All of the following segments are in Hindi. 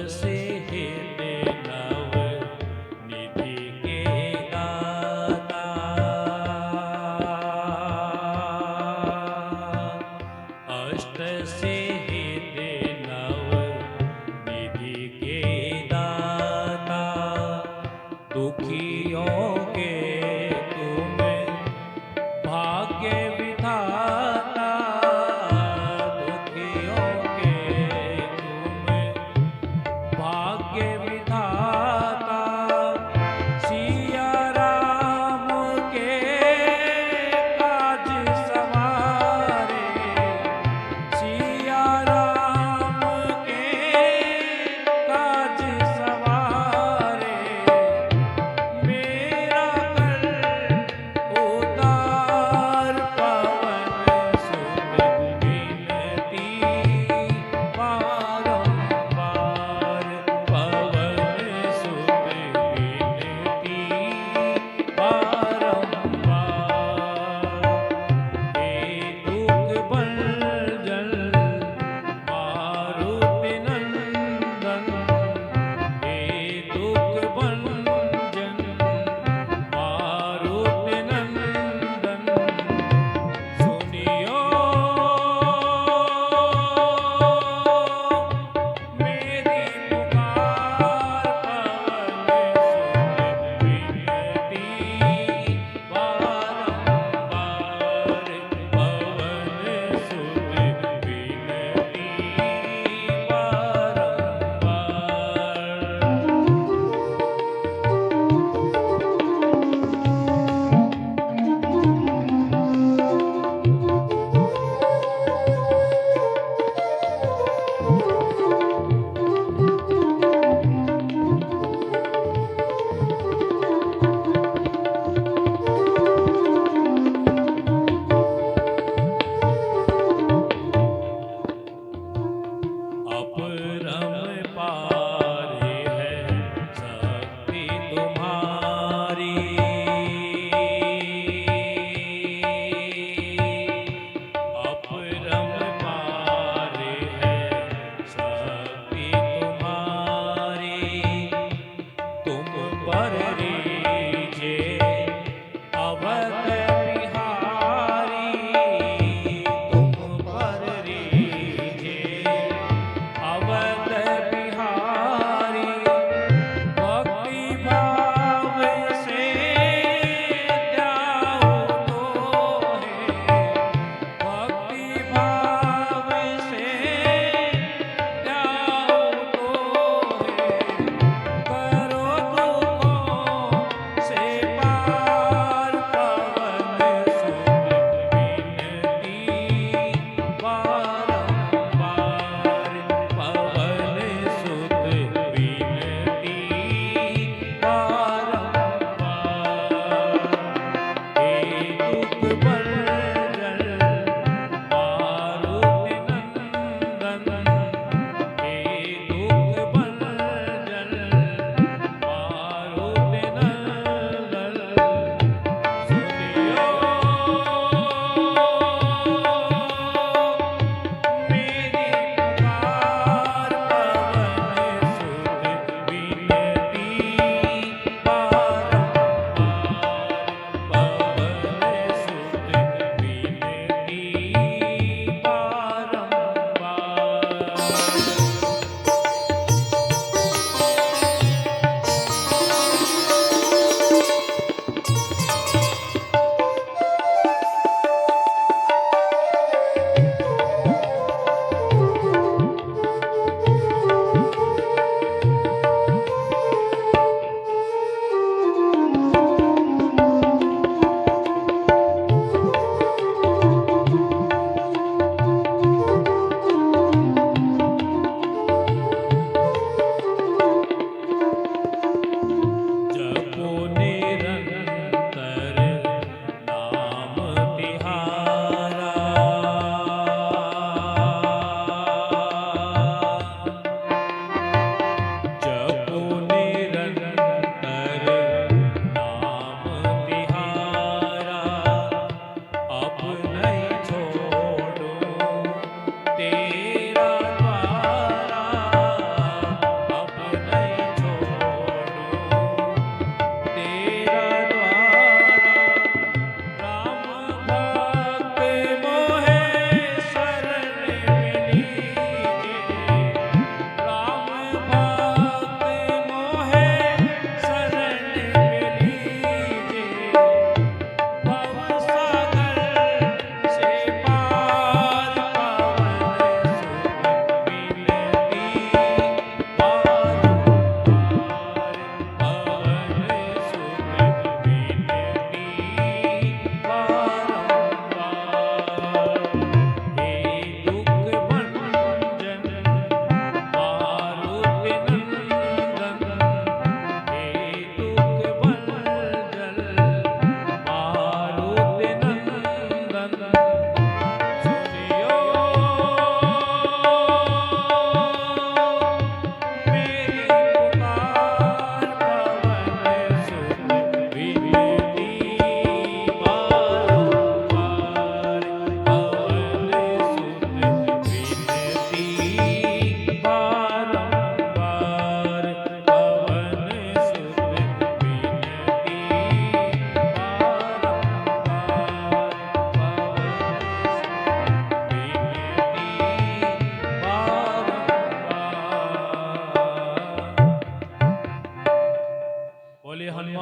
से हेते नव निधि के दाता। अष्ट से हेते नव निधि के दाता। दुखियों के तुम भाग्य विधाता। दुखियों के तुम भाग्य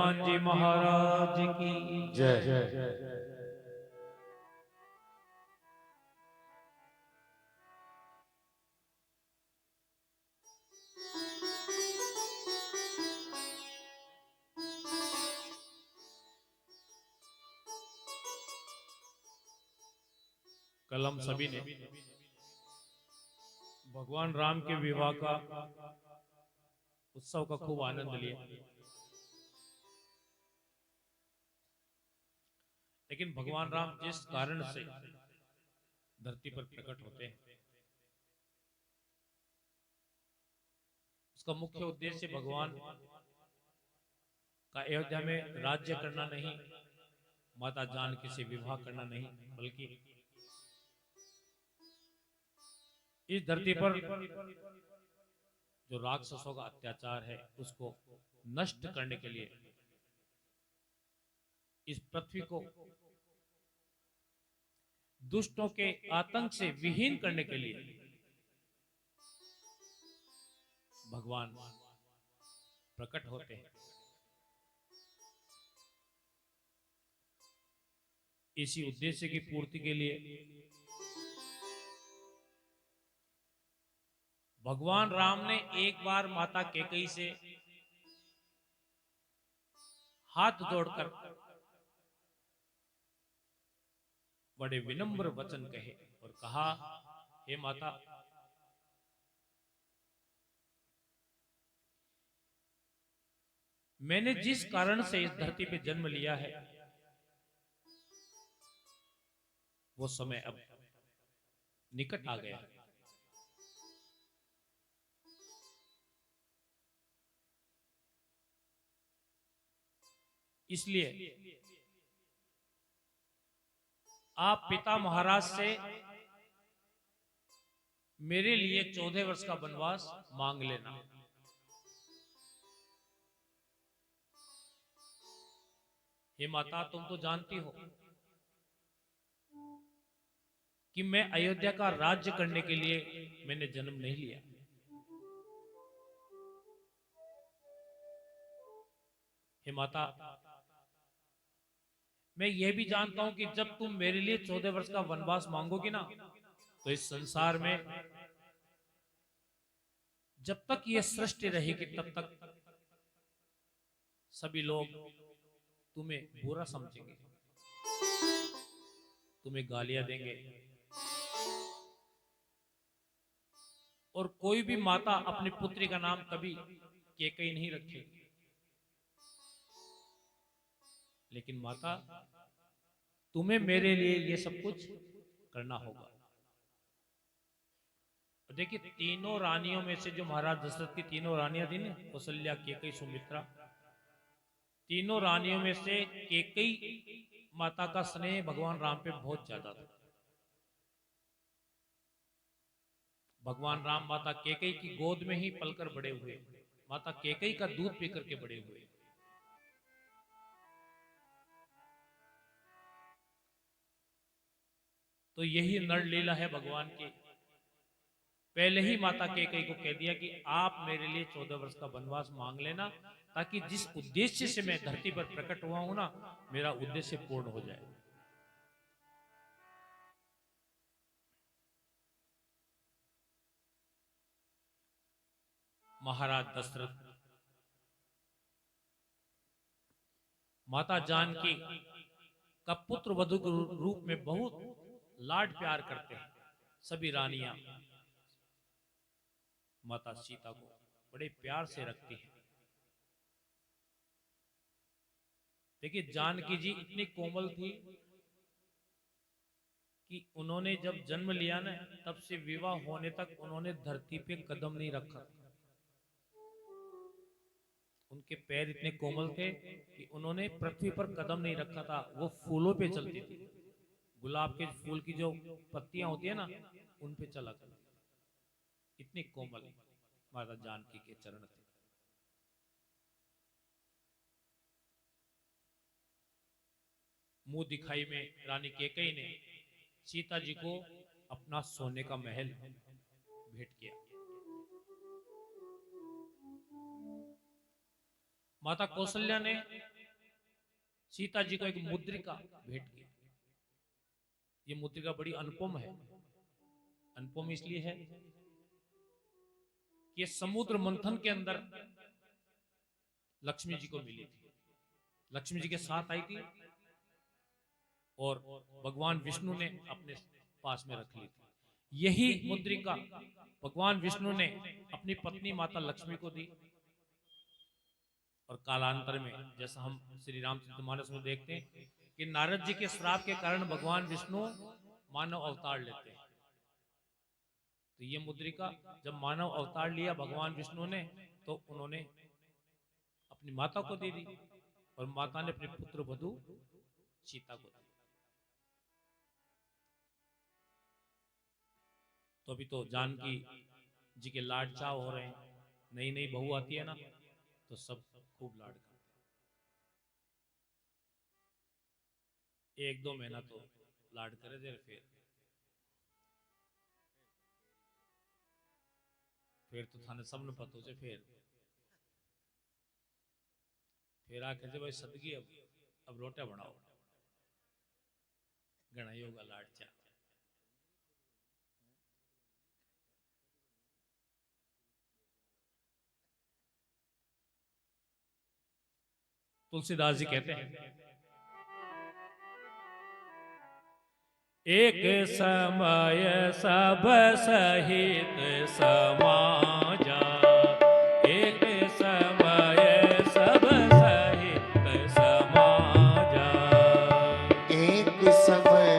हनुमान जी महाराज की जय। कल हम सभी ने भगवान राम के विवाह का उत्सव का खूब आनंद लिया, लेकिन भगवान राम जिस कारण से धरती पर प्रकट होते हैं, उसका मुख्य उद्देश्य भगवान का अयोध्या में राज्य करना नहीं, माता जानकी से विवाह करना नहीं, बल्कि इस धरती पर जो राक्षसों का अत्याचार है उसको नष्ट करने के लिए, इस पृथ्वी को दुष्टों के आतंक से विहीन करने के लिए भगवान प्रकट होते हैं। इसी उद्देश्य की पूर्ति के लिए भगवान राम ने एक बार माता कैकेयी से हाथ जोड़कर बड़े विनम्र वचन कहे और कहा, हे माता, मैंने जिस कारण से इस धरती पे जन्म लिया है वो समय अब निकट आ गया है। इसलिए आप पिता महाराज से मेरे लिए 14 वर्ष का वनवास मांग लेना। हे माता, तुम तो जानती हो कि मैं अयोध्या का राज्य करने के लिए मैंने जन्म नहीं लिया। हे माता, मैं यह भी जानता हूं कि जब तुम मेरे लिए 14 वर्ष का वनवास मांगोगी ना, तो इस संसार में जब तक यह सृष्टि रहेगी तब तक सभी लोग तुम्हें बुरा समझेंगे, तुम्हें गालियां देंगे, और कोई भी माता अपनी पुत्री का नाम कभी कैकेयी नहीं रखेगी। लेकिन माता, तुम्हें मेरे लिए ये सब कुछ करना होगा। देखिए, तीनों रानियों में से जो महाराज दशरथ की तीनों रानियां थी ना, कौशल्या, कैकेयी, सुमित्रा, तीनों रानियों में से कैकेयी माता का स्नेह भगवान राम पे बहुत ज्यादा था। भगवान राम माता कैकेयी की गोद में ही पलकर बड़े हुए, माता कैकेयी का दूध पीकर के बड़े हुए। तो यही नर लीला है भगवान की। पहले ही माता कैकेयी को कह दिया कि आप मेरे लिए 14 वर्ष का वनवास मांग लेना, ताकि जिस उद्देश्य से मैं धरती पर प्रकट हुआ हूं ना, मेरा उद्देश्य पूर्ण हो जाए। महाराज दशरथ माता जानकी का पुत्र वधु के रूप में बहुत लाड प्यार करते हैं। सभी रानियां माता सीता को बड़े प्यार से रखती हैं। देखिए, जानकी जी इतनी कोमल थी कि उन्होंने जब जन्म लिया ना, तब से विवाह होने तक उन्होंने धरती पे कदम नहीं रखा। उनके पैर इतने कोमल थे कि उन्होंने पृथ्वी पर कदम नहीं रखा था। वो फूलों पे चलती थी। गुलाब के फूल की जो पत्तियां होती है ना, उन पे चला करती थी। इतनी कोमल माता जानकी के चरण थे। मुंह दिखाई में रानी कैकेयी ने सीता जी को अपना सोने का महल भेंट किया। माता कौशल्या ने सीता जी को एक मुद्रिका भेंट की। ये मुद्रिका बड़ी अनुपम है। अनुपम इसलिए है कि समुद्र मंथन के अंदर लक्ष्मी जी को मिली थी, लक्ष्मी जी के साथ आई थी और भगवान विष्णु ने अपने पास में रख ली थी। यही मुद्रिका भगवान विष्णु ने अपनी पत्नी माता लक्ष्मी को दी और कालांतर में, जैसा हम श्री रामचरितमानस में देखते हैं कि नारद जी के श्राप के कारण भगवान विष्णु मानव अवतार लेते हैं। तो ये मुद्रिका जब मानव अवतार लिया भगवान विष्णु ने, तो उन्होंने अपनी माता को दे दी और माता ने अपने पुत्र वधु सीता को दी। तो अभी तो जानकी जी के लाड चाव हो रहे हैं। नई नई बहू आती है ना, तो सब खूब लाड करते हैं। 1-2 महीना तो लाड करे दे, फिर तो थाने सब ने पतो से फिर आके जे भाई सदगी अब रोटियां बनाओ, घना ही होगा लाड चा। तुलसीदास जी कहते हैं, एक समय सब सहित समाजा, एक समय सब सहित समाजा, एक समय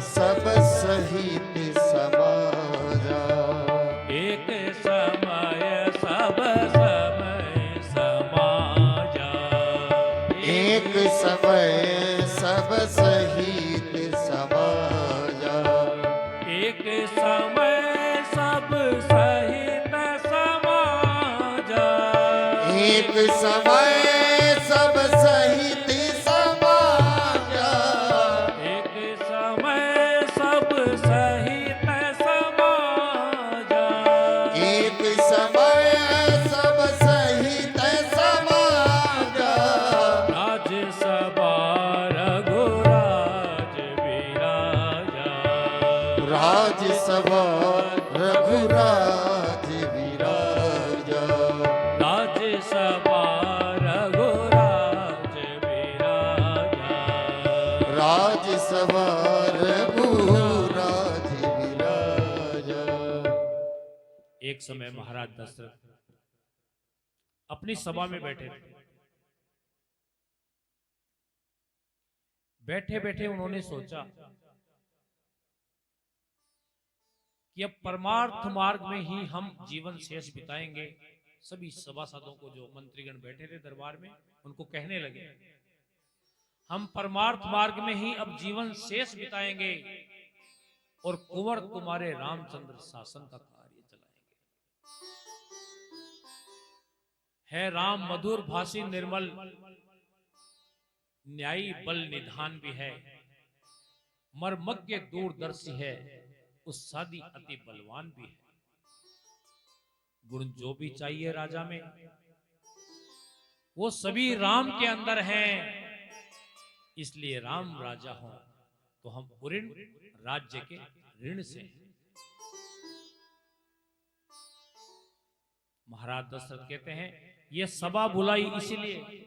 सब सहित समाजा, एक समय सब समय समाजा, एक समय सब सहित समाजा, एक समय सब सहित समाजा, एक समय सब सहित समाजा, एक समय सब सहित समाजा, एक समय सब सहित समाजा, राजसभा रघुराज विराजा, राजसभा रघुराज विराजा, राजसभा रघुराज विराजा, राजसभा रघुराज विराजा। एक समय महाराज दशरथ अपनी सभा में बैठे थे। बैठे बैठे उन्होंने सोचा कि अब परमार्थ मार्ग में ही हम जीवन शेष बिताएंगे। सभी सभासदों को, जो मंत्रीगण बैठे थे दरबार में, उनको कहने लगे, हम परमार्थ मार्ग में ही अब जीवन शेष बिताएंगे और कुंवर तुम्हारे रामचंद्र शासन का कार्य चलाएंगे। है राम मधुर भाषी निर्मल, न्यायी बल निधान भी है, मर्मज्ञ दूरदर्शी है, उत्सादी अति बलवान भी है। गुण जो भी चाहिए राजा में, वो सभी राम के अंदर हैं। इसलिए राम राजा हो तो हम उऋण राज्य के ऋण से हैं। महाराज दशरथ कहते हैं, यह सभा बुलाई इसलिए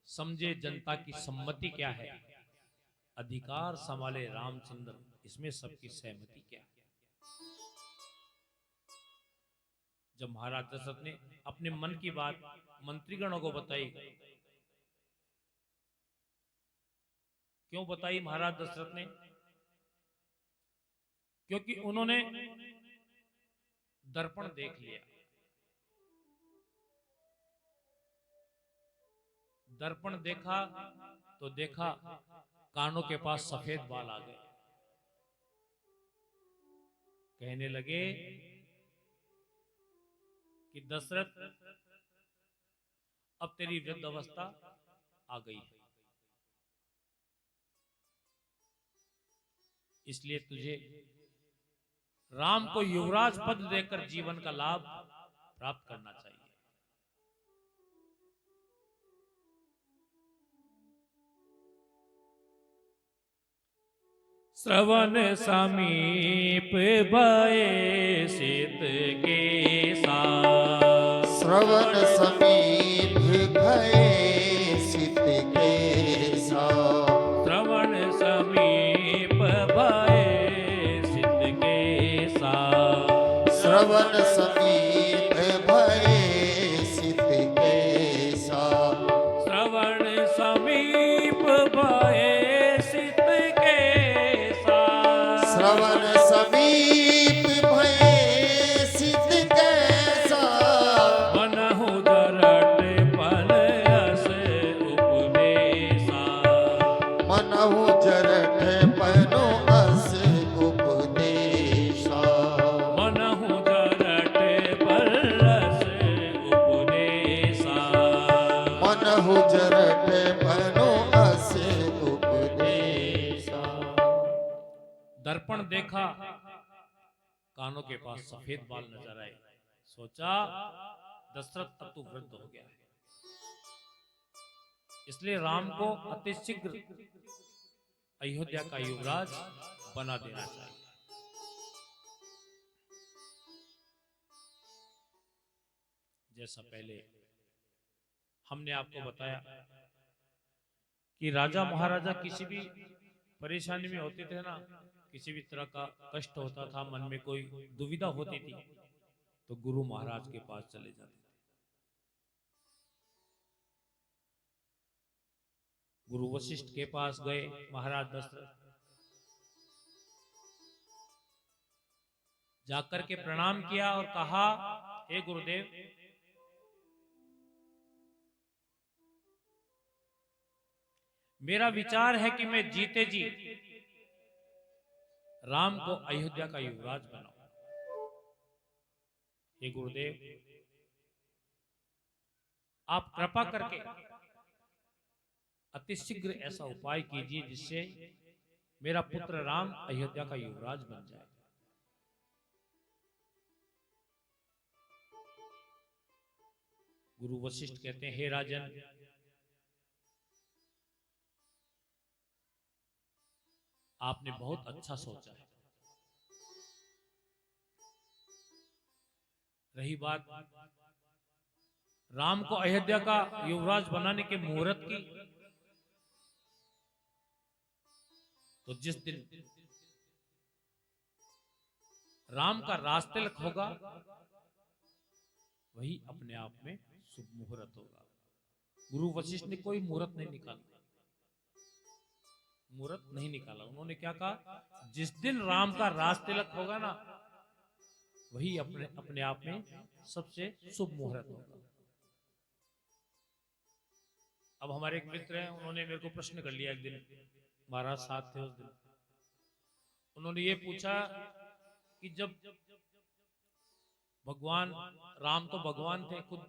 समझे जनता की सम्मति क्या है, अधिकार संभाले रामचंद्र, इसमें सबकी सहमति क्या है। जब महाराज दशरथ ने अपने मन की बात मंत्रीगणों को बताई, क्यों बताई महाराज दशरथ ने? क्योंकि उन्होंने दर्पण देख लिया। दर्पण देखा तो देखा कानों के पास सफेद बाल आ गए। कहने लगे कि दशरथ, अब तेरी वृद्ध अवस्था आ गई है, इसलिए तुझे राम को युवराज पद देकर जीवन का लाभ प्राप्त करना चाहिए। श्रवण समीप भये शीत के साथ, श्रवण समीप भये सित के साथ, श्रवण समीप भये शीत के साथ, श्रवण समीप भये सित के साथ, श्रवण समीप भये शीत के साथ, श्रवण समीप भये सित के साथ, मनहु जरट पल यस उपदेशा, मनहु जरठ पनो अस उपदेशा, मनहु जरट पल यस उपदेशा, मनहु जरठ पनो अस उपदेशा। दर्पण देखा, कानों के पास सफेद बाल नजर आए, सोचा दशरथ अब तो वृद्ध हो गया है, इसलिए राम को अतिशीघ्र अयोध्या का युवराज बना देना चाहिए। जैसा पहले हमने आपको बताया कि राजा महाराजा किसी भी परेशानी में होते थे ना, किसी भी तरह का कष्ट होता था, मन में कोई दुविधा होती थी, तो गुरु महाराज के पास चले जाते थे। गुरु वशिष्ठ के पास गए महाराज दशरथ, जाकर के प्रणाम किया और कहा, हे गुरुदेव, मेरा विचार है कि मैं जीते जी राम को अयोध्या का युवराज बनाऊं। हे गुरुदेव, आप कृपा करके अतिशीघ्र ऐसा उपाय कीजिए जिससे मेरा पुत्र राम अयोध्या का युवराज बन जाए। गुरु वशिष्ठ कहते हैं, हे राजन, आपने बहुत अच्छा सोचा है। रही बात राम को अयोध्या का युवराज बनाने के मुहूर्त की, तो जिस दिन राम का राजतिलक होगा वही अपने आप में शुभ मुहूर्त होगा। गुरु वशिष्ठ ने कोई मुहूर्त नहीं निकाला, उन्होंने क्या कहा, जिस दिन राम का राजतिलक होगा ना, वही अपने आप में सबसे शुभ मुहूर्त होगा। अब हमारे एक मित्र हैं, उन्होंने मेरे को प्रश्न कर लिया एक दिन, महाराज साथ थे उस दिन, उन्होंने ये पूछा कि जब भगवान राम तो भगवान थे खुद,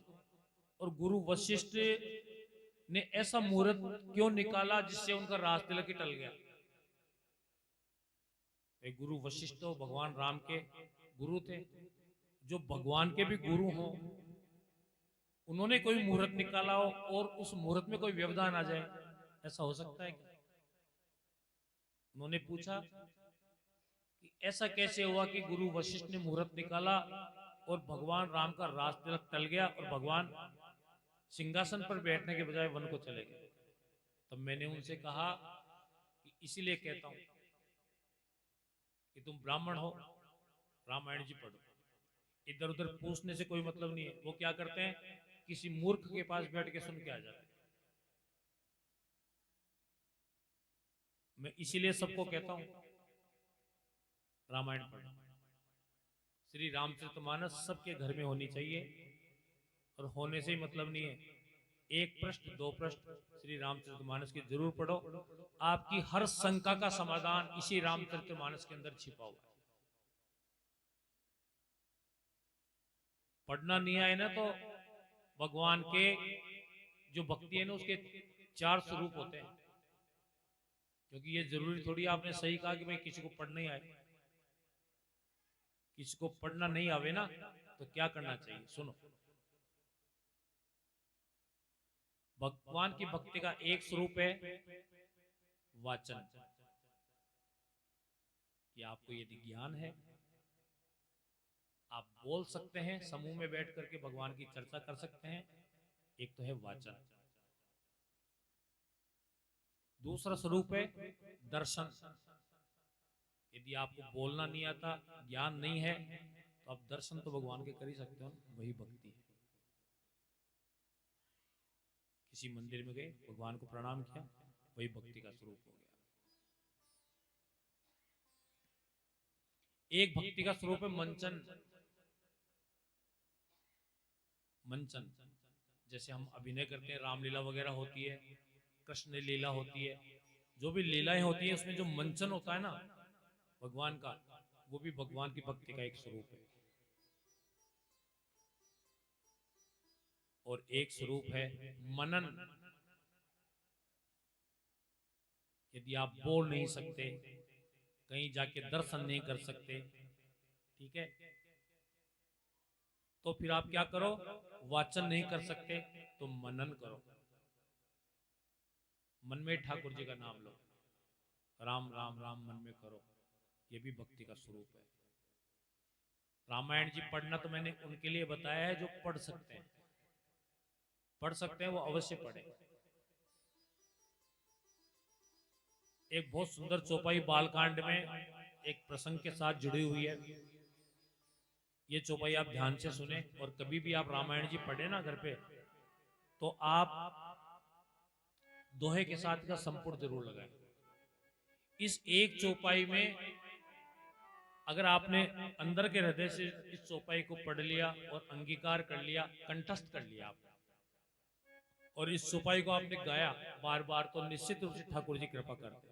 और गुरु वशिष्ठ ने ऐसा मुहूर्त क्यों निकाला जिससे उनका राजतिलक ही टल गया। एक गुरु वशिष्ठ तो भगवान राम के गुरु थे, जो भगवान के भी गुरु हो, उन्होंने कोई मुहूर्त निकाला हो और उस मुहूर्त में कोई व्यवधान आ जाए, ऐसा हो सकता है क्या? उन्होंने पूछा कि ऐसा कैसे हुआ कि गुरु वशिष्ठ ने मुहूर्त निकाला और भगवान राम का राजतिलक टल गया और भगवान सिंहासन पर बैठने के बजाय वन को चले गए। तब मैंने उनसे कहा कि इसीलिए कहता हूं कि तुम ब्राह्मण हो, रामायण जी पढ़ो, इधर उधर पूछने से कोई मतलब नहीं है। वो क्या करते हैं, किसी मूर्ख के पास बैठ के सुन के आ जाते हैं। मैं इसीलिए सबको कहता हूं रामायण पढ़ो। श्री रामचरितमानस सबके घर में होनी चाहिए, और होने से ही मतलब नहीं है, एक पृष्ठ दो पृष्ठ श्री रामचरितमानस की जरूर पढ़ो। आपकी हर शंका का समाधान इसी रामचरितमानस के अंदर छिपा हुआ है। पढ़ना नहीं आए ना तो भगवान के जो भक्ति है ना, उसके 4 स्वरूप होते हैं। क्योंकि ये जरूरी थोड़ी आपने सही कहा कि भाई किसी को पढ़ना ही आए, किसी को पढ़ना नहीं आवे ना तो क्या करना चाहिए, सुनो। भगवान की भक्ति का एक स्वरूप है वाचन, कि आपको यदि ज्ञान है, आप बोल सकते हैं, समूह में बैठ करके भगवान की चर्चा कर सकते हैं। एक तो है वाचन, दूसरा स्वरूप है दर्शन। यदि आपको बोलना नहीं आता, ज्ञान नहीं है, तो आप दर्शन तो भगवान के कर ही सकते हो, वही भक्ति है। किसी मंदिर में गए, भगवान को प्रणाम किया, वही भक्ति का स्वरूप हो गया। एक भक्ति का स्वरूप है मंचन। मंचन जैसे हम अभिनय करते हैं, रामलीला वगैरह होती है, कृष्ण लीला होती है, जो भी लीलाएं होती है उसमें जो मंचन होता है ना भगवान का, वो भी भगवान की भक्ति का एक स्वरूप है। और एक स्वरूप है मनन। यदि आप बोल नहीं सकते, कहीं जाके दर्शन नहीं कर सकते, ठीक है, तो फिर आप क्या करो, वाचन नहीं कर सकते तो मनन करो। मन में ठाकुर जी का नाम लो, राम राम राम मन में करो, ये भी भक्ति का स्वरूप है। रामायण जी पढ़ना तो मैंने उनके लिए बताया है जो पढ़ सकते हैं, पढ़ सकते हैं वो अवश्य पढ़े। एक बहुत सुंदर चौपाई बालकांड में एक प्रसंग के साथ जुड़ी हुई है। ये चौपाई आप ध्यान से सुने, और कभी भी आप रामायण जी पढ़े ना घर पे, तो आप दोहे के साथ का संपूर्ण जरूर लगाएं। इस एक चौपाई में अगर आपने अंदर के हृदय से इस चौपाई को पढ़ लिया और अंगीकार कर लिया, कंठस्थ कर लिया आप, और इस चौपाई को आपने गाया बार बार, तो निश्चित रूप से ठाकुर जी कृपा करते हैं।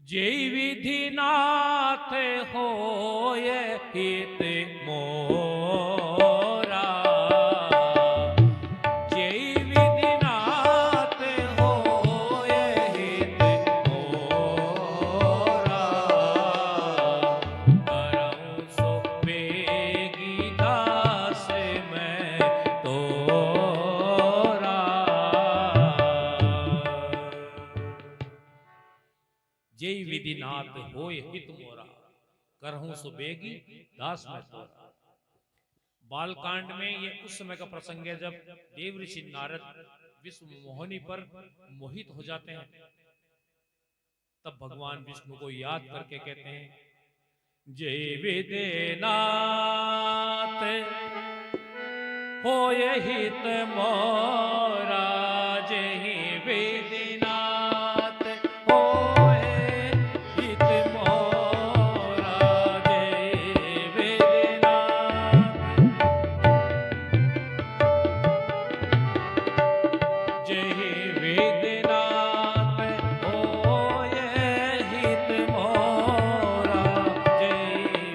जय विधिनाथ होय हित मोरा, जय विधिनाथ होय हित मोरा, करहु सो बेगी दास मैं तोरा। जय विधिनाथ होय हित मोरा, करहूं सो बेगी दास मैं तोरा। बालकांड में ये उस समय का प्रसंग है जब देव ऋषि नारद विश्व मोहिनी पर मोहित हो जाते हैं। तब भगवान विष्णु को याद करके कहते हैं, जय विधिनाथ होय हित मोरा, जय विधिनाथ होय हित मोरा, जय विधिनाथ, जय विधिनाथ होय हित मोरा, जय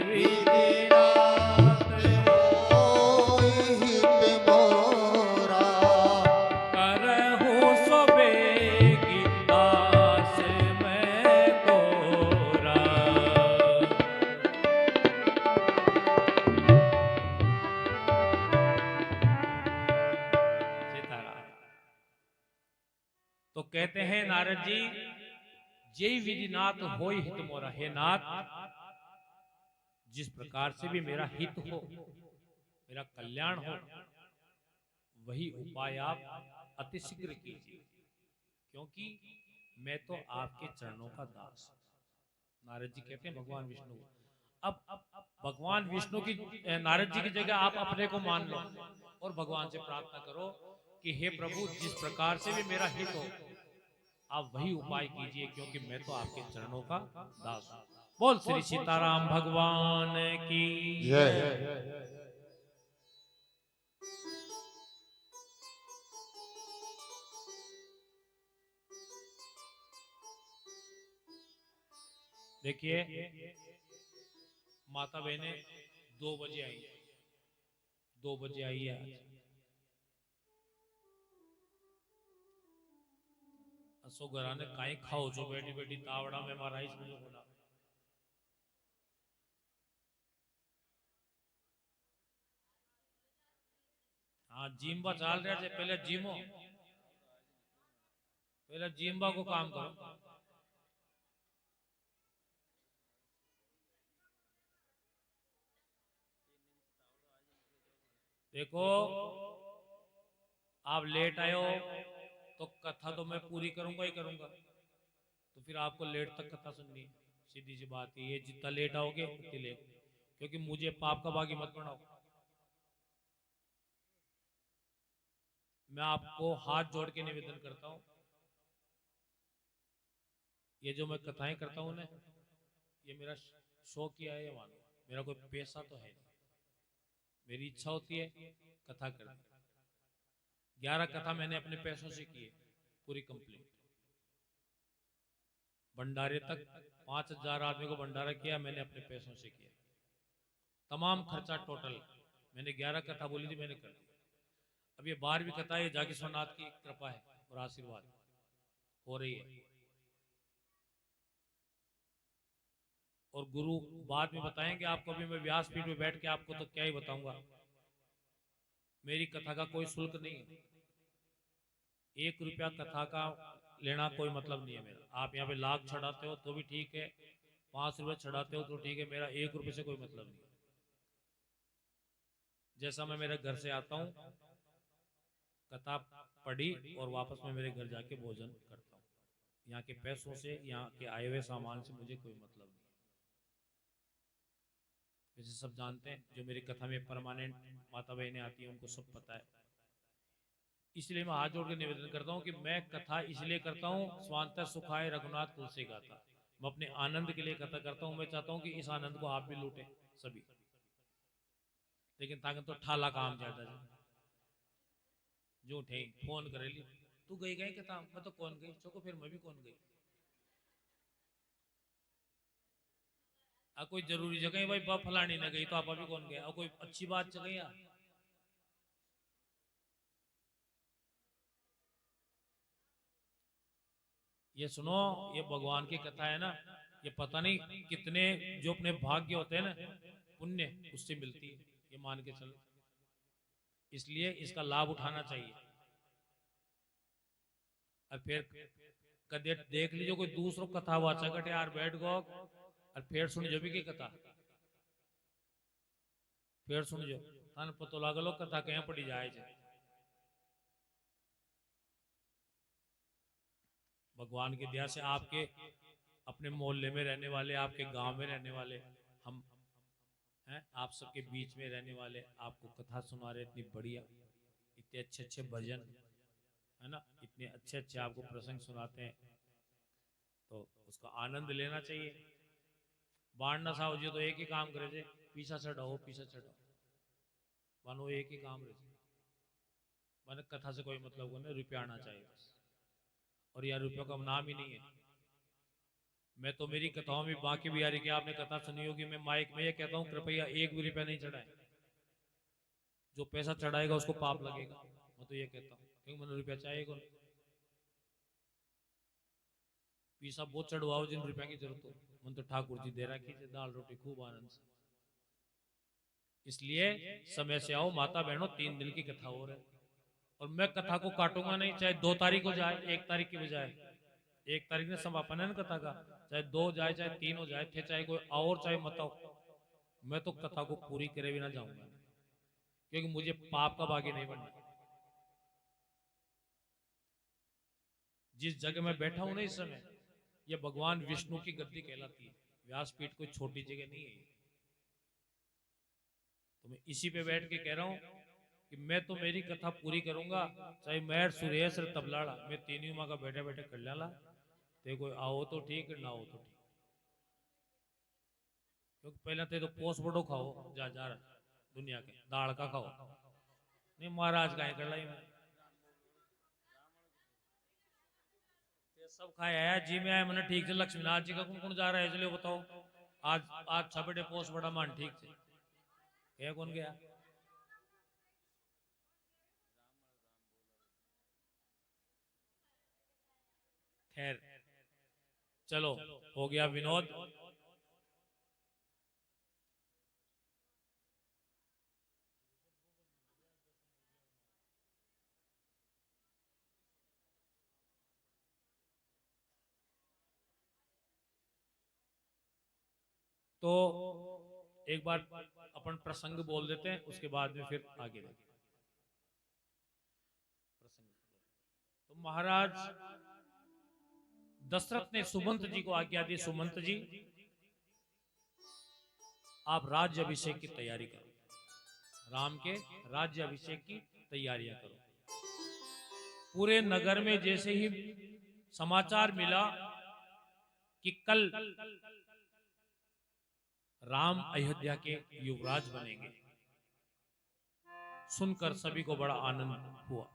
विधिनाथ होय हित मोरा, करहु सो बेगी दास मैं तोरा। सीताराम। तो कहते हैं नारद जी, जय विधिनाथ होय हित मोरा, हे नाथ, जिस प्रकार से भी मेरा हित हो, मेरा कल्याण हो, वही उपाय आप अतिशीघ्र कीजिए, क्योंकि मैं तो आपके चरणों का दास हूं। नारद जी कहते हैं भगवान विष्णु को। अब भगवान विष्णु की, नारद जी की जगह आप अपने को मान लो और भगवान से प्रार्थना करो कि हे प्रभु, जिस प्रकार से भी मेरा हित हो, आप वही उपाय कीजिए, क्योंकि मैं तो आपके चरणों का दास हूं। बोल श्री सीताराम भगवान की जय। देखिए, माता बहने 2 बजे आई, 2 बजे आई है आज। असो घराने काई खाओ छो बैठी बैठी तावड़ा में मारा ही समझो बोला। हाँ, जिमवा चाल रहा है, पहले जिमो पहले जिम्बा को काम करो। देखो, आप लेट आए हो तो कथा तो मैं पूरी करूंगा ही करूंगा, तो फिर आपको लेट तक कथा सुननी है। सीधी सी बात है, ये जितना लेट आओगे उतनी लेट, क्योंकि मुझे पाप का बागी मत बनाओ। मैं आपको हाथ जोड़ के निवेदन करता हूं, ये जो मैं कथाएं करता हूं ना, ये मेरा शौक किया है, ये मानो मेरा कोई पैसा तो है नहीं। मेरी इच्छा होती है कथा करनी। 11 कथा मैंने अपने पैसों से की है, पूरी कंप्लीट। भंडारे तक 5,000 आदमी को भंडारा किया मैंने अपने पैसों से किया। तमाम खर्चा टोटल मैंने 11 कथा बोली थी, मैंने कर दी। अब ये 12वीं कथा है, जागेश्वरनाथ की कृपा है और आशीर्वाद हो रही है। और गुरु बाद में बताएंगे आपको, अभी मैं व्यासपीठ में बैठ के आपको तो क्या ही बताऊंगा। मेरी कथा का कोई शुल्क नहीं है, 1 रुपया कथा का लेना कोई मतलब नहीं है मेरा। आप यहाँ पे लाख चढ़ाते हो तो भी ठीक है, 5 रुपए चढ़ाते हो तो ठीक है, मेरा 1 रुपये से कोई मतलब नहीं है। जैसा मैं मेरे घर से आता हूँ, कथा पढ़ी और वापस में मेरे घर जाके भोजन करता हूँ। यहाँ के पैसों से, यहाँ के आए हुए सामान से मुझे कोई मतलब नहीं। वैसे सब जानते हैं, जो मेरी कथा में परमानेंट माता बहनें आती हैं उनको सब पता है। इसलिए मैं हाथ जोड़ के निवेदन करता हूँ कि मैं कथा इसलिए करता हूँ, स्वांत सुखाए रघुनाथ तुलसी गाथा। मैं अपने आनंद के लिए कथा करता हूँ। मैं चाहता हूँ कि इस आनंद को आप भी लूटें सभी। लेकिन ताकत तो ठाला काम ज्यादा है, जो उठे फोन करे ली, तू गई गई कथा, मैं तो कौन गई चौको, फिर मैं भी कौन गई। कोई जरूरी जगह भाई फलानी न गई तो आप भी कौन गया, और कोई अच्छी बात जगह यार। ये सुनो, ये भगवान की कथा है ना, ये पता नहीं कितने जो अपने भाग्य होते हैं ना, पुण्य उससे मिलती है, ये मान के चलो। इसलिए इसका लाभ उठाना चाहिए। और फिर कदे देख लीजिए कोई दूसरों कथा वाचक यार बैठ गो और फिर सुन जो भी की कथा, फिर सुन जो तन पतो लागलो कथा कहीं पड़ी जाए जे। भगवान की दया से आपके अपने मोहल्ले में रहने वाले, आपके गांव में रहने वाले हम हैं, आप सबके बीच में रहने वाले आपको कथा सुना रहे, इतनी बढ़िया, इतने अच्छे अच्छे भजन है ना, इतने अच्छे अच्छे आपको प्रसंग सुनाते हैं, तो उसका आनंद लेना चाहिए। बाढ़ साहु जी तो एक ही काम करे थे, पीछा चढ़ाओ पीछा चढ़ाओ, मानो एक ही काम रहे, मैंने कथा से कोई मतलब को नहीं, रुपया आना चाहिए बस। और यार रुपयों का नाम ही नहीं है। मैं तो मेरी कथाओं में बाकी बिहारी की आपने कथा सुनी होगी, मैं माइक में ये कहता हूँ कृपया 1 भी रुपया नहीं चढ़ाए, जो पैसा चढ़ाएगा उसको पाप लगेगा। मैं तो ये कहता हूँ, क्योंकि मैंने रुपया चाहिएगा नहीं। पीसा बहुत चढ़वाओ जिन रुपया की जरूरत हो, मन तो ठाकुर जी दे रखी थे दाल रोटी खूब आनंद से। इसलिए समय से आओ माता बहनों, 3 दिन की कथा हो रहा है, और मैं कथा को काटूंगा नहीं, चाहे 2 तारीख हो जाए 1 तारीख की बजाय। 1 तारीख ने समापन है ना कथा का, चाहे 2 जाए चाहे 3 हो जाए, थे चाहे कोई और चाहे मत आओ, मैं तो कथा को पूरी करे बिना जाऊंगा, क्योंकि मुझे पाप का भागी नहीं बनना। जिस जगह में बैठा हूं ना इस समय, यह भगवान विष्णु की गद्दी कहलाती है। व्यासपीठ कोई छोटी जगह नहीं है। तो मैं इसी पे बैठ के कह रहा हूं कि मैं तो मेरी कथा पूरी करूंगा, चाहे मैं सुरेश तबलाड़ा, मैं तीन माँ का बैठे बैठे कर ला, ते कोई आओ तो ठीक ना हो तो ठीक। क्योंकि पहले तो पोस्ट बड़ो खाओ जा जा दुनिया के दाल का खाओ, नहीं महाराज का कर लाई मैं सब खाया है जी में आया मैंने ठीक से। लक्ष्मीनाथ जी का कौन कौन जा रहा है चलो बताओ, आज आज छबड़े पोस्ट बड़ा मान ठीक से क्या कौन गया। खैर चलो, हो गया विनोद। तो एक बार अपन प्रसंग बोल देते हैं, उसके बाद में फिर आगे देखें। तो महाराज दशरथ ने सुमंत जी को आज्ञा दी, सुमंत जी आप राज्य अभिषेक की तैयारी करो, राम के राज्य अभिषेक की तैयारियां करो। पूरे नगर में जैसे ही समाचार मिला कि कल राम अयोध्या के युवराज बनेंगे, सुनकर सभी को बड़ा आनंद हुआ।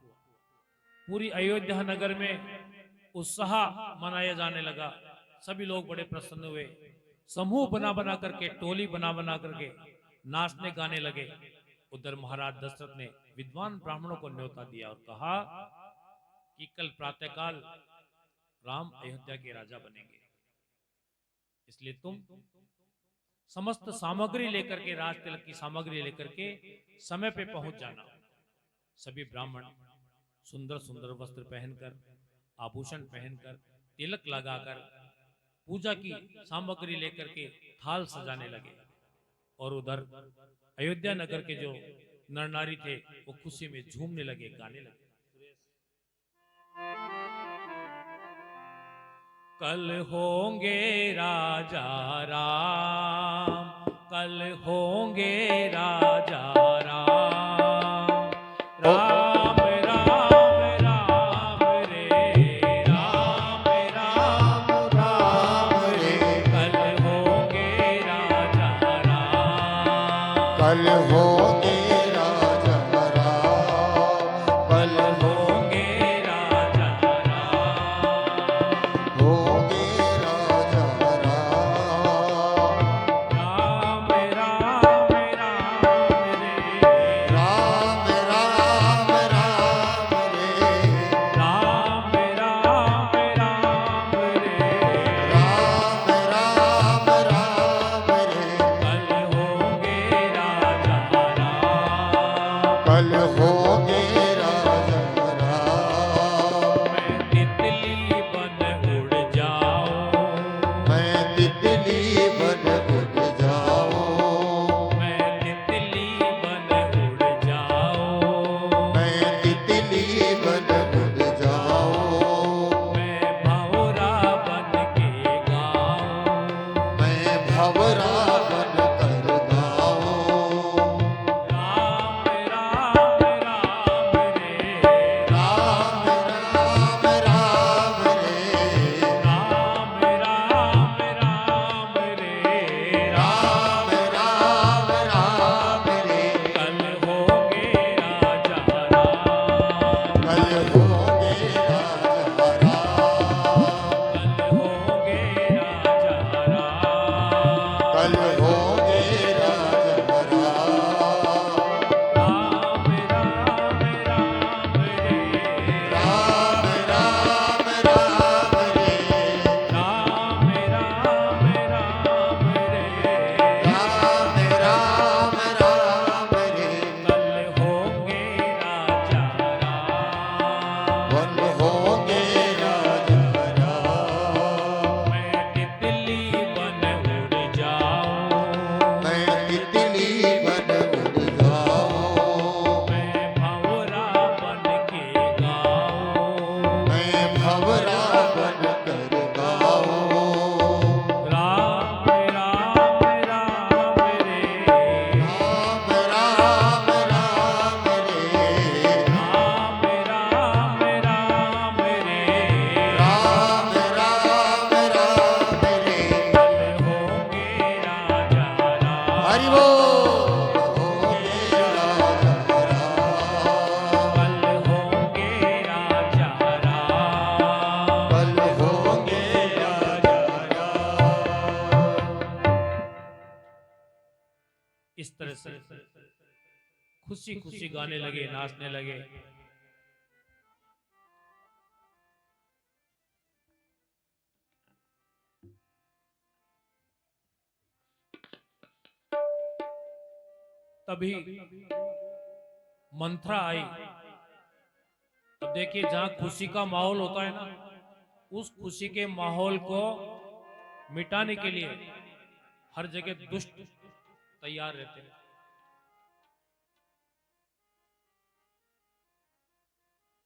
पूरी अयोध्या नगर में उत्साह मनाया जाने लगा, सभी लोग बड़े प्रसन्न हुए। समूह बना बना करके, टोली बना बना करके नाचने गाने लगे। उधर महाराज दशरथ ने विद्वान ब्राह्मणों को न्योता दिया और कहा कि कल प्रातःकाल राम अयोध्या के राजा बनेंगे, इसलिए तुम समस्त सामग्री लेकर के, राज तिलक की सामग्री लेकर के समय पे पहुंच जाना। सभी ब्राह्मण सुंदर सुंदर वस्त्र पहनकर, आभूषण पहनकर, तिलक लगाकर, पूजा की सामग्री लेकर के थाल सजाने लगे। और उधर अयोध्या नगर के जो नर नारी थे वो खुशी में झूमने लगे, गाने लगे। कल होंगे राजा राम, कल होंगे राजा राम, राम राम राम रे, राम राम राम रे, कल होंगे राजा राम, कल होंगे राजा राम, कल होंगे राजा राम, होंगे राजा राम, राम राम राम रे, राम राम राम रे, राम राम राम रे, राम राम राम रे, कल होंगे राजा राम, कल होंगे राजा राम। मैं तितली बन उड़ जाऊं, मैं तितली बन उड़ जाऊं, मैं तितली बन उड़ जाऊं, मैं तितली बन उड़ जाऊं, मैं भंवरा बन के गाऊं, मैं भंवरा बन कर गाऊं, राम राम राम रे, राम राम राम रे, राम राम राम रे, राम राम राम रे, कल होंगे राजा राम, कल होंगे राजा राम, कल होंगे राजा राम, कल होंगे राजा राम, राम राम राम रे, राम राम राम रे, राम राम राम रे, राम राम राम रे, कल होंगे राजा राम, वन होंगे राजा राम, मैं तितली बन उड़ जाऊं, मैं तितली बन उड़ जाऊं, मैं भंवरा बन के गाऊं, मैं भंवरा बन कर गाऊं, राम राम राम रे, राम राम राम रे, राम राम राम रे, राम राम राम रे, कल होंगे राजा राम, हरि बोल होंगे राजा राम, कल होंगे राजा राम, कल होंगे राजा राम। इस तरह से खुशी खुशी गाने लगे, नाचने लगे। तभी मंत्रा आई। अब देखिए, जहां खुशी का माहौल होता है ना, उस खुशी के माहौल को मिटाने के लिए हर जगह दुष्ट तैयार रहते हैं।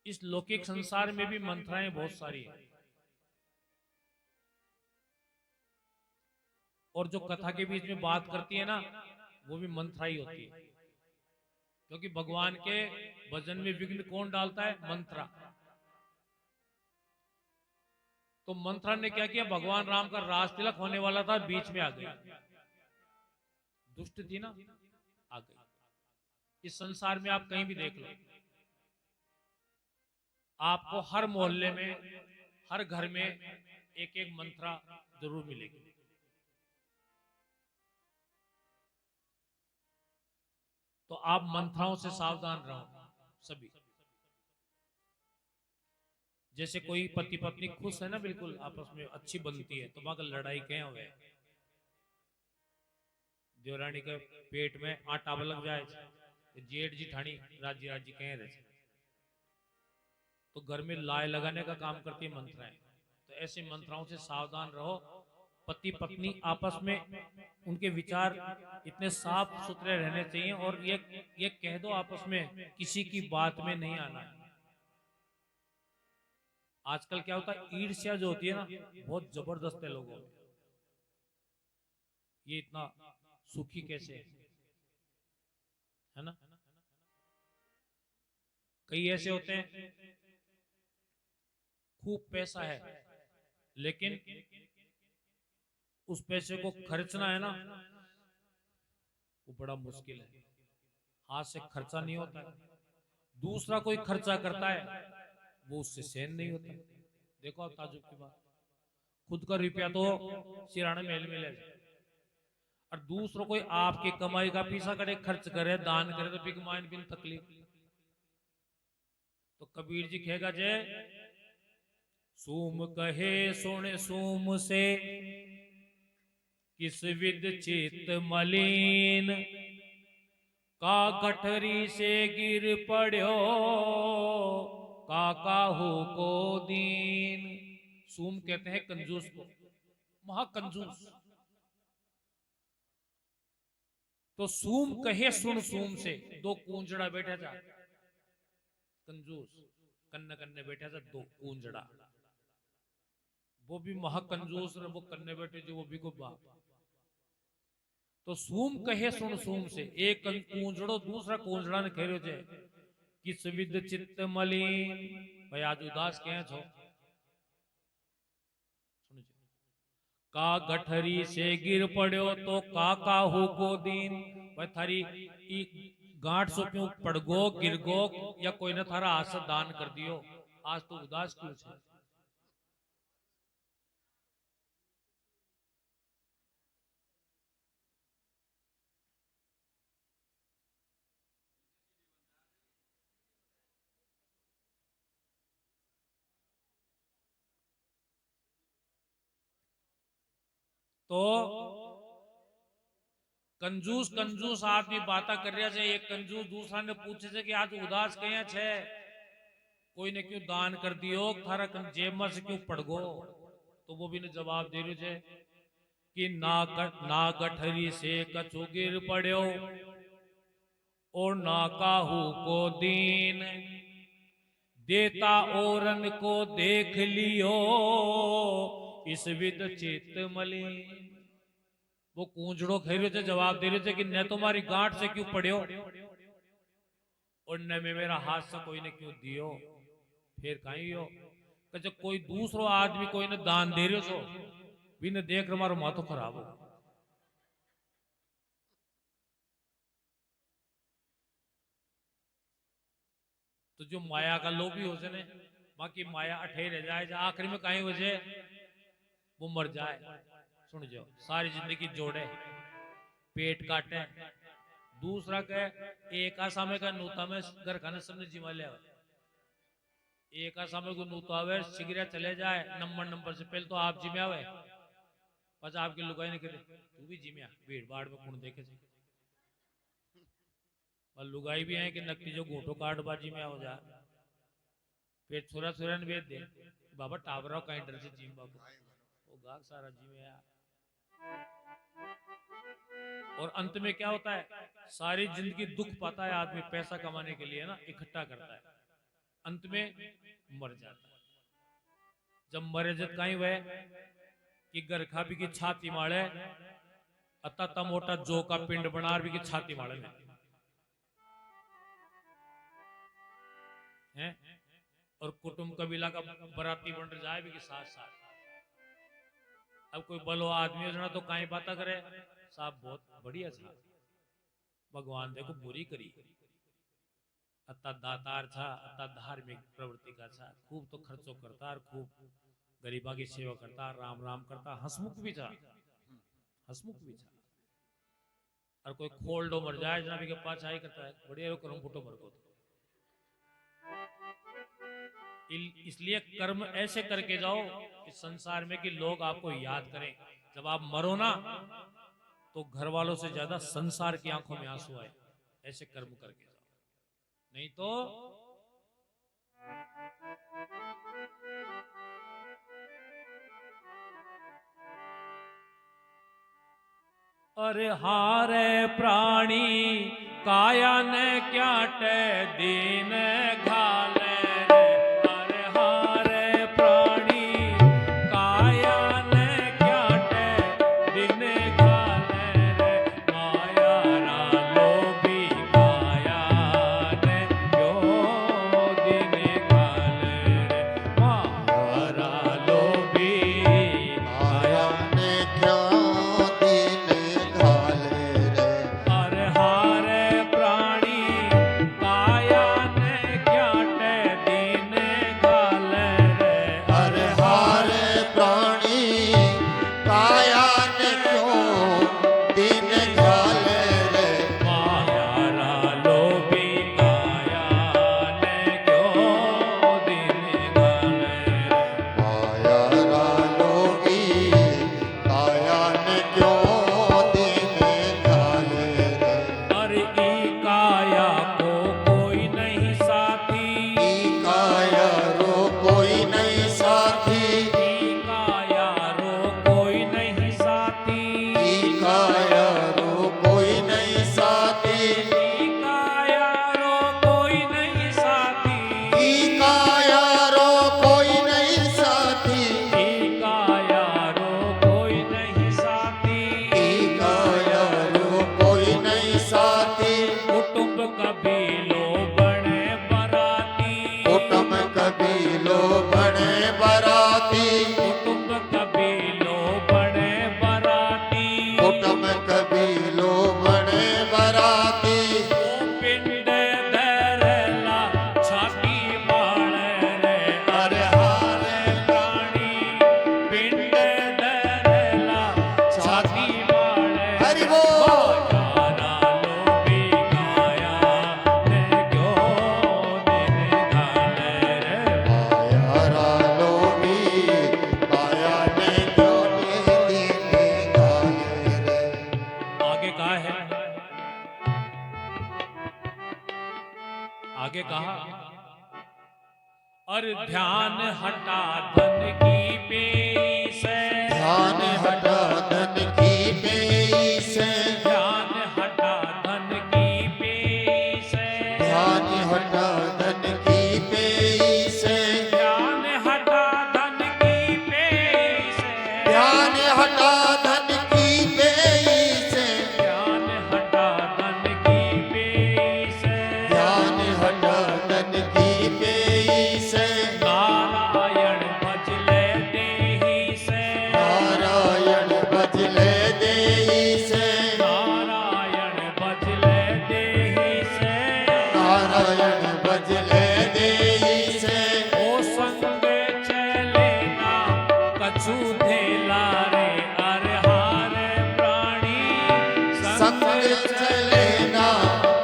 इस लौकिक संसार में भी मंत्राएं बहुत सारी हैं, और जो कथा के बीच में बात करती है ना, वो भी मंत्रा ही होती है, क्योंकि भगवान के भजन में विघ्न कौन डालता है? मंत्रा। तो मंत्रा ने क्या किया? भगवान राम का राज तिलक होने वाला था, बीच में आ गई, दुष्ट थी ना, आ गई। इस संसार में आप कहीं भी देख लो, आपको हर मोहल्ले में, हर घर में एक एक मंत्रा जरूर मिलेगी। तो आप मंत्राओं से सावधान रहो सभी। जैसे कोई पति पत्नी खुश है ना, बिल्कुल आपस में अच्छी बनती है, तो वहां लड़ाई कहे हुए, देवरानी के पेट में आटा लग जाए तो जेठ जी ठाणी राजी राजी कह रहे, तो घर में लाए लगाने का काम करती है मंत्राएं। तो ऐसे मंत्राओं से सावधान रहो। पति पत्नी आपस में उनके विचार इतने साफ सुथरे रहने चाहिए, और ये कह दो आपस में, किसी की बात में नहीं आना है। आजकल क्या होता है, ईर्ष्या जो होती है ना, बहुत जबरदस्त है लोगों में। ये इतना सुखी कैसे है ना? कई ऐसे होते हैं, खूब पैसा है, लेकिन उस पैसे को खर्चना है ना, वो बड़ा मुश्किल है, हाथ से खर्चा नहीं होता है। दूसरा कोई खर्चा करता है, वो उससे सहन नहीं होता। देखो आप ताजुब की बात, खुद का रुपया तो सिराने मेल में ले जाए, और दूसरों कोई आपकी कमाई का पैसा करे, खर्च करे, दान करे, तो बिग माइन बिन तकलीफ। तो कबीर जी कहेगा जे, सूम कहे सुन सूम से, किस विद चित मलिन, का गठरी से गिर पड़ो, का काहू को दीन। सूम कहते हैं कंजूस को, महाकंजूस। तो सूम कहे सुन सूम से, दो कूंजड़ा बैठा था, कंजूस कन्ने कन्ने बैठा था, दो कूंजड़ा, वो भी महाकंजूस, वो कन्ने बैठे जो, वो भी को बाप। तो सूम कहे सुन सूम से, एक कूंजड़ो दूसरा कूंजड़ा ने कह रहे, किस विद चित्त मलिन, भाई आज उदास क्या छो? का गठरी से गिर पड़ो, तो का काहू को दीन, भाई थारी गांठ सो क्यों पड़गो गिरगो, या कोई ने थारा हाथ से दान कर दियो, आज तो उदास क्यों छे? तो कंजूस कंजूस आदमी बात कर रहा है, एक कंजूस दूसरा ने पूछे से कि आज उदास कहीं छे, कोई ने क्यों दान कर दियो, थारा जेब में से क्यों पड़ गो? तो वो भी ने जवाब दे रहे कि ना गठरी से कछु गिर पड़ो, और ना काहू को दीन, देता औरन को देख लियो, इस विद चित मलिन। वो कूंजड़ो कह रहे थे, जवाब दे रहे थे कि न तुम्हारी गांठ से क्यों पड़ो, और न में मेरा हाथ से कोई ने क्यों दियो, फिर कहीं हो कि कोई दूसरो आदमी कोई ने दान दे रहे हो, भी ने देख मारो माथो खराब हो। तो जो माया का लोभी हो जाए, बाकी माया अठे रह जाए, आखिर में कहीं हो जाए वो मर जाए। सुन जाओ, सारी जिंदगी जोड़े, पेट काटे, दूसरा के एक समय का नूता में घर खाने सबने जिमा लिया, एक समय को नूता आवे सिगरेट चले जाए, नंबर से पहले तो आप जिम्या हुए, बस आपकी लुगाई नहीं करे, तू भी जिम्या, भीड़ भाड़ में कौन देखे, और लुगाई भी है कि नकली जो घूटो काट बाजी में हो जाए, फिर छुरा छुरा ने भेज दे, बाबा टावरा कहीं डर से जिम बाबू, वो गाग सारा जिम्या। और अंत में क्या होता है, सारी जिंदगी दुख पाता है आदमी, पैसा कमाने के लिए ना इकट्ठा करता है, अंत में मर जाता है। जब मरे जत कहीं वह कि घर खा भी की छाती मारे, अता मोटा जो का पिंड बना भी की छाती मारे हैं, और कुटुंब कबीला का बराती बन जाए भी के साथ साथ। अब कोई बलो आदमी हो जाना तो कहीं बात करे, साहब बहुत बढ़िया था, भगवान देखो बुरी करी, अता दातार था, अता धार्मिक प्रवृत्ति का था, खूब तो खर्चो करता और खूब गरीबा की सेवा करता, राम राम करता, हंसमुख भी था, हंसमुख भी था। और कोई खोल डो मर जाए जना भी के पास आई करता है, बढ़िया कर्म फुटो मर को। इसलिए कर्म ऐसे करके जाओ इस संसार में कि लोग आपको याद करें। जब आप मरो ना तो घर वालों से ज्यादा संसार की आंखों में आंसू आए, ऐसे कर्म करके जाओ, नहीं तो अरे हारे प्राणी काया ने क्या टे दीन घाले रे, अरे हारे प्राणी काया ने क्या टे दीन घाले रे, माया रा लोभी काया ने क्यों दीन घाले रे, माया रा लोभी माया ने क्या दीन घाले रे, अरे हारे प्राणी काया ने क्या टे दीन घाले रे, अरे हारे प्राणी काया ने क्यों दीन घाले रे, माया रा लोभी काया ने क्यों दीन घाले रे, माया रा लोभी काया ने क्यों दीन घाले रे, अरे ई काया को कोई नहीं साथी, ई काया रो कोई नहीं साथी, ई काया रो कोई नहीं साथी, ई काया रो कोई नहीं साथी, ई काया रो कोई नहीं साथी, ई काया रो कोई नहीं साथी, ई काया रो कोई नहीं साथी, ई काया रो कोई नहीं साथी, कुटुंब कबीलो बने बराती, कुटुंब कबीलो बने बराती, कुटुंब कबीलो बने बराती, कुटुंब कबीलो बने बराती, ओ पिंड धरेला छाती मारे रे, अरे हारे प्राणी पिंड धरेला छाती मारे, हरि बोल। माया रा लोभी काया ने क्यों दीन घाले रे, माया रा लोभी काया ने क्यों दीन घाले रे, आगे कहा है, आगे कहा और ध्यान हटा धन की पेई से, ध्यान हटा धन की पेई से, ध्यान हटा धन की पेई से, ध्यान हटा धन की पेई से, ध्यान हटा धन की पेई से, ध्यान हटा धन की पेई से, ध्यान हटा धन की पेई से, ध्यान हटा धन की पेई से, नारायण भजले देहि से, नारायण बजले देई से, नारायण भजले देहि से, नारायण बजले देई से, ओ संग चले ना कछु धेला रे, अरे हारे प्राणी संग चले ना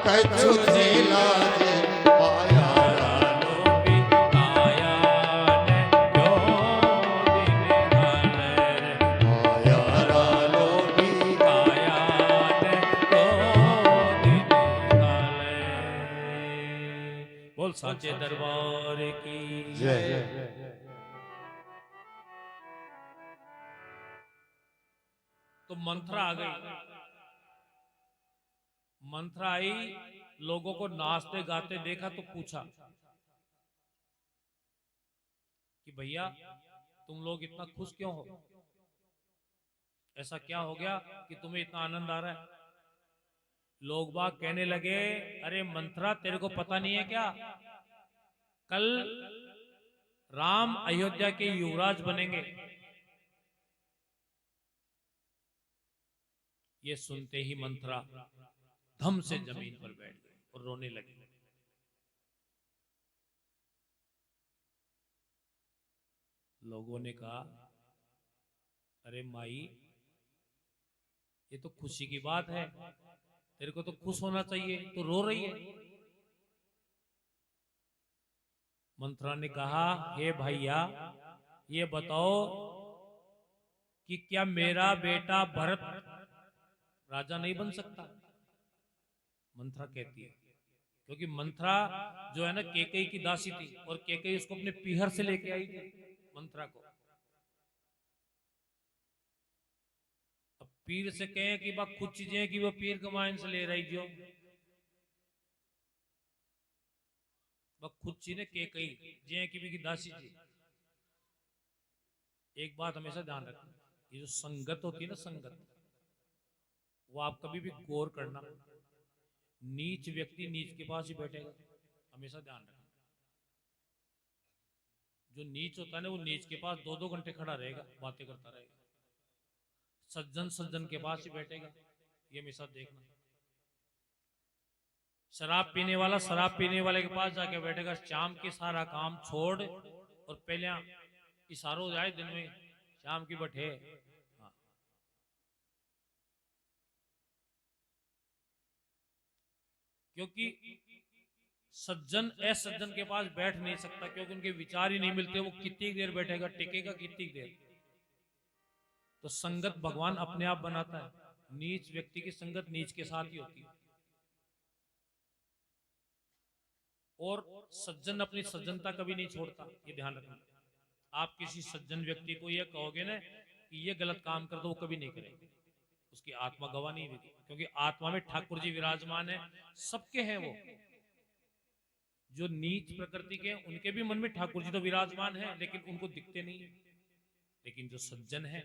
कछु धेला रे, माया रा लोभी काया ने क्यों दीन घाले रे, माया रा लोभी काया ने क्यों दीन घाले। बोल साचे दरबार की जय। तो मंत्र आ गई मंथरा आई, लोगों को नाचते गाते देखा तो पूछा कि भैया तुम लोग इतना खुश क्यों हो, ऐसा क्या हो गया कि तुम्हें इतना आनंद आ रहा है। लोग बाग कहने लगे, अरे मंथरा तेरे को पता नहीं है क्या, कल राम अयोध्या के युवराज बनेंगे। ये सुनते ही मंथरा धम से जमीन पर बैठ गई और रोने लगी। लोगों ने कहा, अरे माई ये तो खुशी की बात है, तेरे को तो खुश होना चाहिए, तो रो रही है। मंथरा ने कहा, हे भैया ये बताओ कि क्या मेरा बेटा भरत राजा नहीं बन सकता। मंथरा कहती है, क्योंकि मंथरा जो है ना केकई की दासी थी और केकई उसको अपने पीहर से लेके आई थी मंथरा को। अब पीर से कहें कि बा खुद चीजें कि वो पीर कमाइन से ले रही जो खुद ची ने केकई जे की दासी थी। एक बात हमेशा ध्यान रखना, ये जो संगत होती है ना, संगत वो आप कभी भी गौर करना, नीच व्यक्ति नीच के पास ही बैठेगा, हमेशा ध्यान रखना। जो नीच होता है ना वो नीच के पास 2-2 घंटे खड़ा रहेगा, बातें करता रहेगा। सज्जन सज्जन के पास ही बैठेगा, ये हमेशा देखना। शराब पीने वाला शराब पीने वाले के पास जाके बैठेगा, शाम के सारा काम छोड़ और पहले इशारों जाए दिन में शाम की बैठे। हाँ। क्योंकि सज्जन असज्जन के पास बैठ नहीं सकता, क्योंकि उनके विचार ही नहीं मिलते। वो कितनी देर बैठेगा, टिकेगा कितनी देर। तो संगत भगवान अपने आप बनाता है। नीच व्यक्ति की संगत नीच के साथ ही होती है, और सज्जन अपनी सज्जनता कभी नहीं छोड़ता, ये ध्यान रखना। आप किसी सज्जन व्यक्ति को ये कहोगे ना कि ये गलत काम कर दो, वो कभी नहीं करेगा, उसकी आत्मा गवाह नहीं देगी, क्योंकि आत्मा में ठाकुर जी विराजमान है, सबके हैं वो। जो नीच प्रकृति के उनके भी मन में ठाकुर जी तो विराजमान है, लेकिन उनको दिखते नहीं है। लेकिन जो सज्जन है,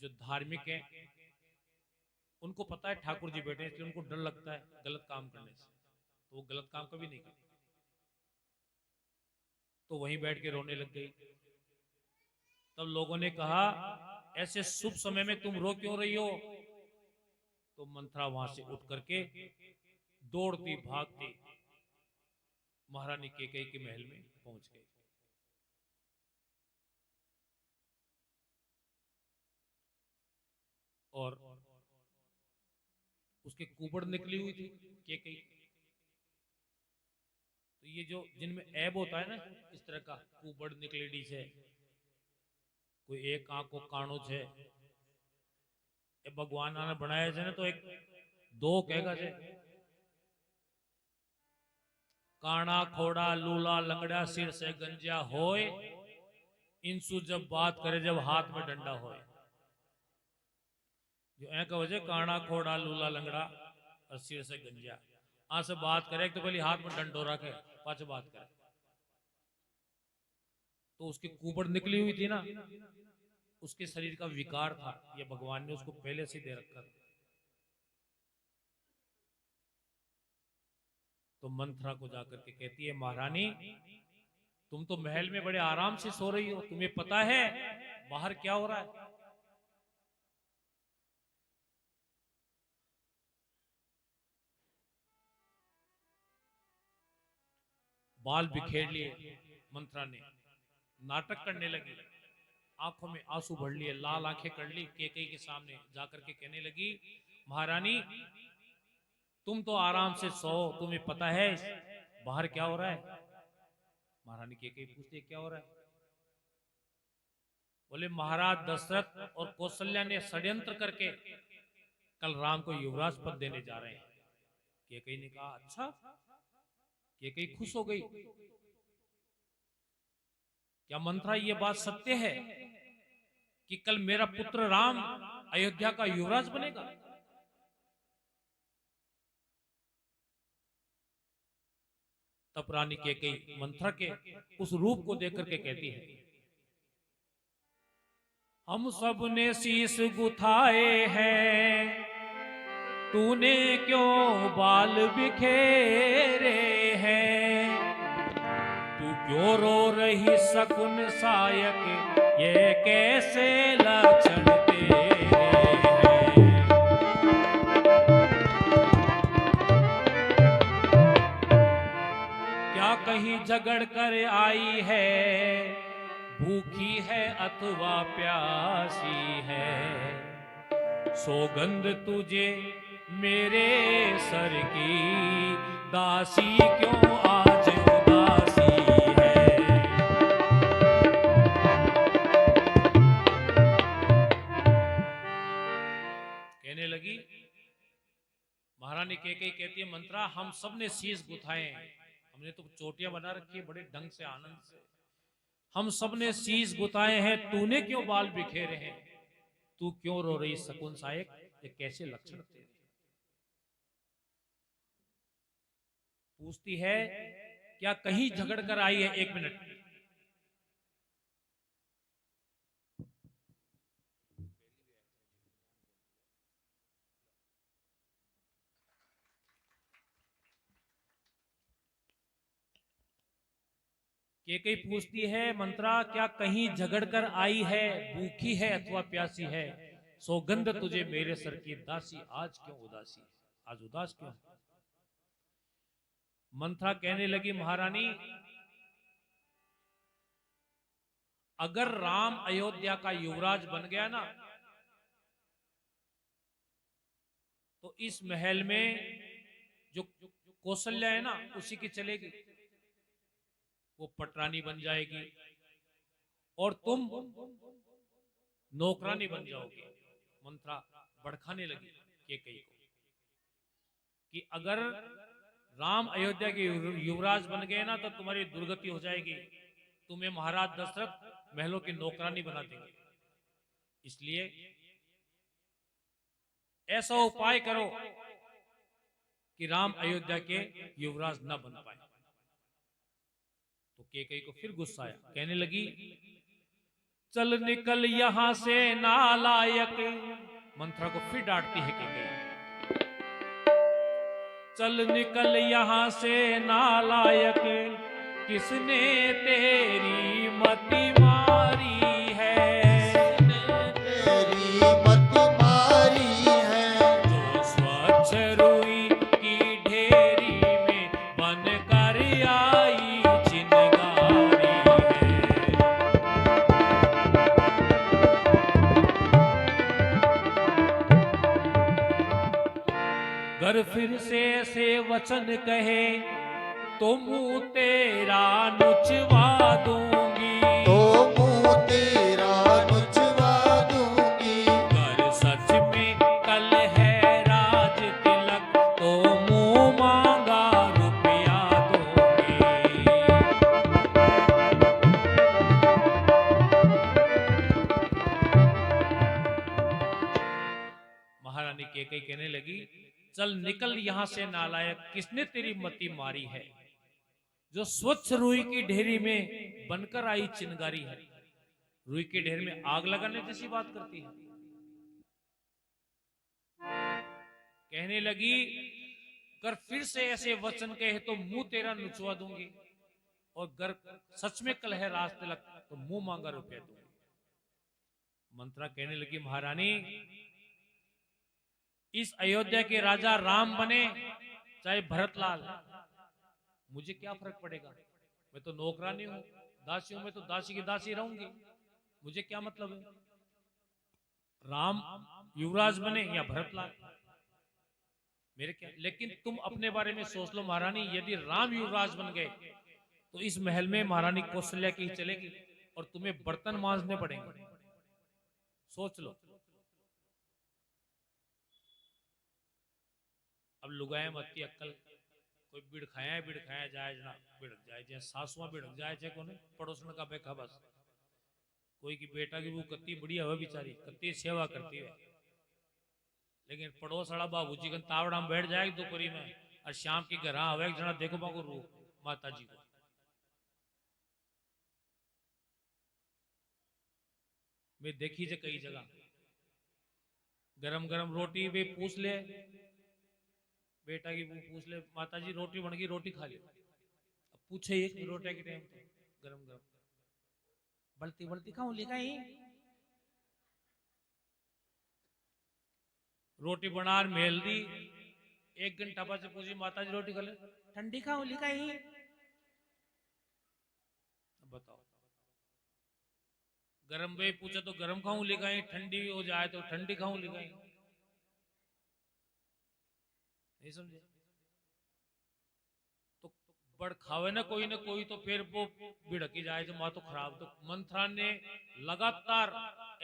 जो धार्मिक है, उनको पता है ठाकुर जी बैठे, इसलिए उनको डर लगता है गलत काम करने से, तो वो गलत काम कभी नहीं करते। तो वहीं बैठ के रोने लग गई। तब लोगों ने कहा, ऐसे शुभ समय में तुम रो क्यों रही हो। तो मंथरा वहां से उठ करके दौड़ती भागती महारानी केकई के महल में पहुंच गई। और उसके कुबड़ निकली हुई थी केकई। तो ये जो जिनमें ऐब होता है ना, इस तरह का कुबड़ निकलेडी से, कोई एक आंख को काणो छे, ए भगवान ने बनाया है ना, तो एक दो कहेगा छे, काना खोड़ा लूला लंगड़ा सिर से गंजिया होए, इंसु जब बात करे जब हाथ में डंडा होए। जो ऐ कहो जे काना खोड़ा लूला लंगड़ा और सिर से गंजिया, आ से बात करे तो पहले हाथ में डंडो रखे, पाछ बात करे। तो उसकी कुबड़ निकली हुई थी ना, उसके शरीर का विकार था, ये भगवान ने उसको पहले से दे रखा था। तो मंथरा को जाकर के कहती है, महारानी तुम तो महल में बड़े आराम से सो रही हो, तुम्हें पता है बाहर क्या हो रहा है। बाल बिखेर लिए मंथरा ने, नाटक करने लगी, आंखों में आंसू भर लिए, लाल आंखें कर ली, केकई के सामने जाकर के कहने लगी, महारानी तुम तो आराम से सो, तुम्हें पता है बाहर क्या हो रहा है। महारानी केकई पूछती क्या हो रहा है। बोले महाराज दशरथ और कौशल्या ने षड्यंत्र करके कल राम को युवराज पद देने जा रहे हैं। केकई ने कहा अच्छा। केकई खुश हो गई, क्या मंथरा ये बात सत्य है कि कल मेरा पुत्र राम अयोध्या का युवराज बनेगा। तब रानी कैकेयी मंथरा के उस रूप को देख करके कहती है, हम सब ने शीश गुथाए हैं, तूने क्यों बाल बिखेरे हैं, तू क्यों रो रही शकुन सायक, ये कैसे लक्षण तेरे हैं। क्या कहीं झगड़ कर आई है, भूखी है अथवा प्यासी है, सौगंध तुझे मेरे सर की, दासी क्यों आज उदासी है। कहने लगी, महारानी कैकेयी कहती है, मंत्रा हम सब ने शीश गुथाए हैं, हमने तो चोटियां बना रखी है बड़े ढंग से आनंद से, हम सब ने शीश गुथाए हैं, तूने क्यों बाल बिखेरे हैं, तू क्यों रो रही शकुन सायक, ये कैसे लक्षण तेरे। पूछती है, क्या कहीं झगड़ कर आई है। एक मिनट, कैकेयी पूछती है, मंत्रा क्या कहीं झगड़ कर आई है, भूखी है अथवा प्यासी है, सौगंध तुझे मेरे सर की, दासी आज क्यों उदासी है, आज उदास क्यों। मंत्रा कहने लगी, महारानी अगर राम अयोध्या का युवराज बन गया ना, तो इस महल में जो कौशल्या है ना उसी की चलेगी, वो पटरानी बन जाएगी और तुम नौकरानी बन जाओगी। मंत्रा भड़काने लगी कैकेयी को कि अगर राम अयोध्या के युवराज बन गए ना तो तुम्हारी दुर्गति हो जाएगी, तुम्हें महाराज दशरथ महलों की नौकरानी बना देंगे, इसलिए ऐसा उपाय करो कि राम अयोध्या के युवराज न बन पाए। तो कैकेयी को फिर गुस्सा आया, कहने लगी, चल निकल यहां से नालायक। मंत्रा को फिर डांटती है कैकेयी, चल निकल यहां से नालायक, किसने तेरी मति मारी है, तेरी मति मारी है, जो स्वच्छ रुई की ढेरी में बनकर आई चिनगारी है। घर फिर से वचन कहे तो मुंह तेरा नुचवा दूंगी, तो मुंह तेरा नुचवा दूंगी, कर सच में कल है राज तिलक, तो मुंह मांगा रुपया दूंगी। महारानी कैकेयी कहने लगी, चल निकल यहां से नालायक, किसने तेरी मति मारी है, जो स्वच्छ रुई की ढेरी में बनकर आई चिनगारी है। रुई की ढेर में आग लगाने जैसी बात करती है। कहने लगी, अगर फिर से ऐसे वचन कहे तो मुंह तेरा नुचवा दूंगी, और अगर सच में कल है राज तिलक तो मुंह मांगा रुपया दूंगी। मंत्रा कहने लगी, महारानी इस अयोध्या के राजा राम बने चाहे भरतलाल, मुझे क्या फर्क पड़ेगा, मैं तो नौकरानी हूं, दासी हूं, मैं तो दासी की दासी रहूंगी, मुझे क्या मतलब है, राम युवराज बने या भरतलाल, मेरे क्या। लेकिन तुम अपने बारे में सोच लो महारानी, यदि राम युवराज बन गए तो इस महल में महारानी कौशल्या की चलेगी और तुम्हें बर्तन मांजने पड़ेंगे, सोच लो। अब लुगाए मत्ती अक्कल, कोई बिड़खाया जाए ना बिड़क जाए, जैसे सासुआ बिड़क जाए चाहे कोने पड़ोसन का बेखा, बस कोई की बेटा की वो कत्ती बढ़िया हो बेचारी, कत्ती सेवा करती है, लेकिन पड़ोस वाला बाबूजी का तावड़ा में बैठ जाए दोपहरी में और शाम की घर आवे जना देखो बाको रू माता जी को। मैं देखी जे कई जगह गरम गरम रोटी वे पूछ ले, बेटा की वो पूछ ले, माता जी रोटी बन गई, रोटी खा ले। अब पूछे एक रोटी के टाइम तो गरम गरम बलती बलती खाऊं लेगा ही रोटी बना मेल दी। 1 घंटा बाद से पूछी माता जी रोटी खा ले, ठंडी खाऊं लेगा ही। बताओ, गरम वे पूछे तो गरम खाऊं लेगा ही, ठंडी हो जाए तो ठंडी खाऊं लेगा ही। नहीं समझे? तो बड़ खावे ना कोई तो फिर वो बिड़की जाए तो माँ तो खराब। तो मंत्रा ने लगातार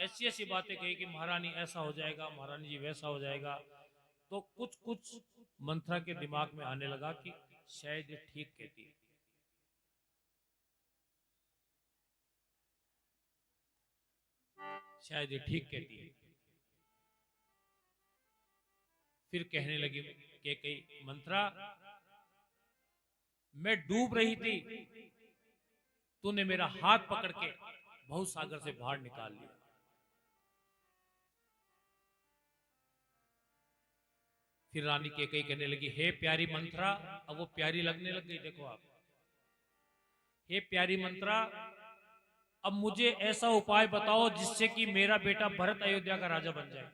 ऐसी ऐसी बातें कही कि महारानी ऐसा हो जाएगा, महारानी जी वैसा हो जाएगा। तो कुछ कुछ मंत्रा के दिमाग में आने लगा कि शायद ये ठीक कहती है। शायद ये ठीक कहती है। फिर कहने लगी कि कई मंत्रा, मैं डूब रही थी, तूने मेरा हाथ पकड़ के बहुत सागर से बाहर निकाल लिया। फिर रानी केकई कहने लगी, हे प्यारी मंत्रा। अब वो प्यारी लगने लग गई। देखो आप, हे प्यारी मंत्रा, अब मुझे ऐसा उपाय बताओ जिससे कि मेरा बेटा भरत अयोध्या का राजा बन जाए।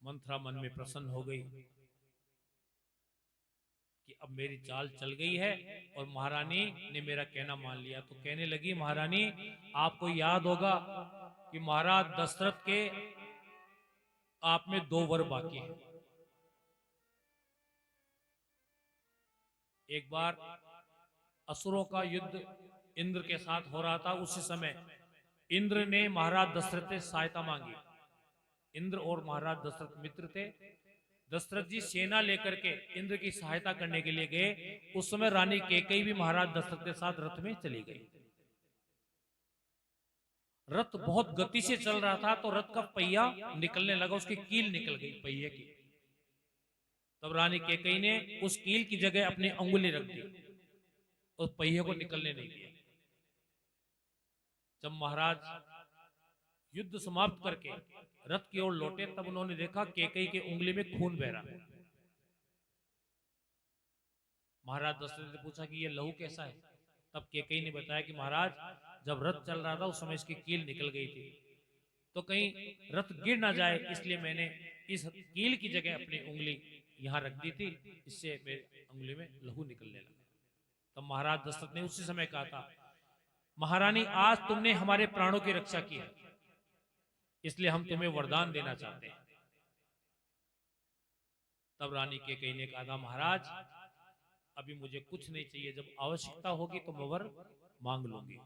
मंत्रा मन में प्रसन्न हो गई कि अब मेरी चाल चल गई है और महारानी ने मेरा कहना मान लिया। तो कहने लगी, महारानी आपको याद होगा कि महाराज दशरथ के आप में 2 वर बाकी हैं। एक बार असुरों का युद्ध इंद्र के साथ हो रहा था। उसी समय इंद्र ने महाराज दशरथ से सहायता मांगी। इंद्र और महाराज दशरथ मित्र थे। दशरथ जी सेना लेकर के इंद्र की सहायता करने के लिए गए। उस समय रानी कैकेयी भी महाराज दशरथ के साथ रथ में चली गई। रथ बहुत गति से चल रहा था तो रथ का पहिया निकलने लगा, उसकी कील निकल गई पहिए की। तब रानी कैकेयी ने उस कील की जगह अपनी अंगुली रख दी, उस पहिए को निकलने नहीं दिया। जब महाराज युद्ध समाप्त करके रथ की ओर लौटे तब उन्होंने देखा कैकेयी की उंगली में खून बह रहा है। महाराज दशरथ ने पूछा कि ये लहू कैसा है? तब कैकेयी ने बताया कि महाराज जब रथ चल रहा था उस समय इसकी कील निकल गई थी, तो कहीं रथ गिर ना जाए इसलिए मैंने इस कील की जगह अपनी उंगली यहां रख दी थी, इससे मेरी उंगली में लहू निकलने लगा। तब महाराज दशरथ ने उसी समय कहा था, महारानी आज तुमने हमारे प्राणों की रक्षा की है, इसलिए हम तुम्हें वरदान देना चाहते हैं। तब रानी कैकेयी ने कहा था, महाराज अभी मुझे कुछ नहीं चाहिए, जब आवश्यकता होगी तो मैं वर मांग लूंगी।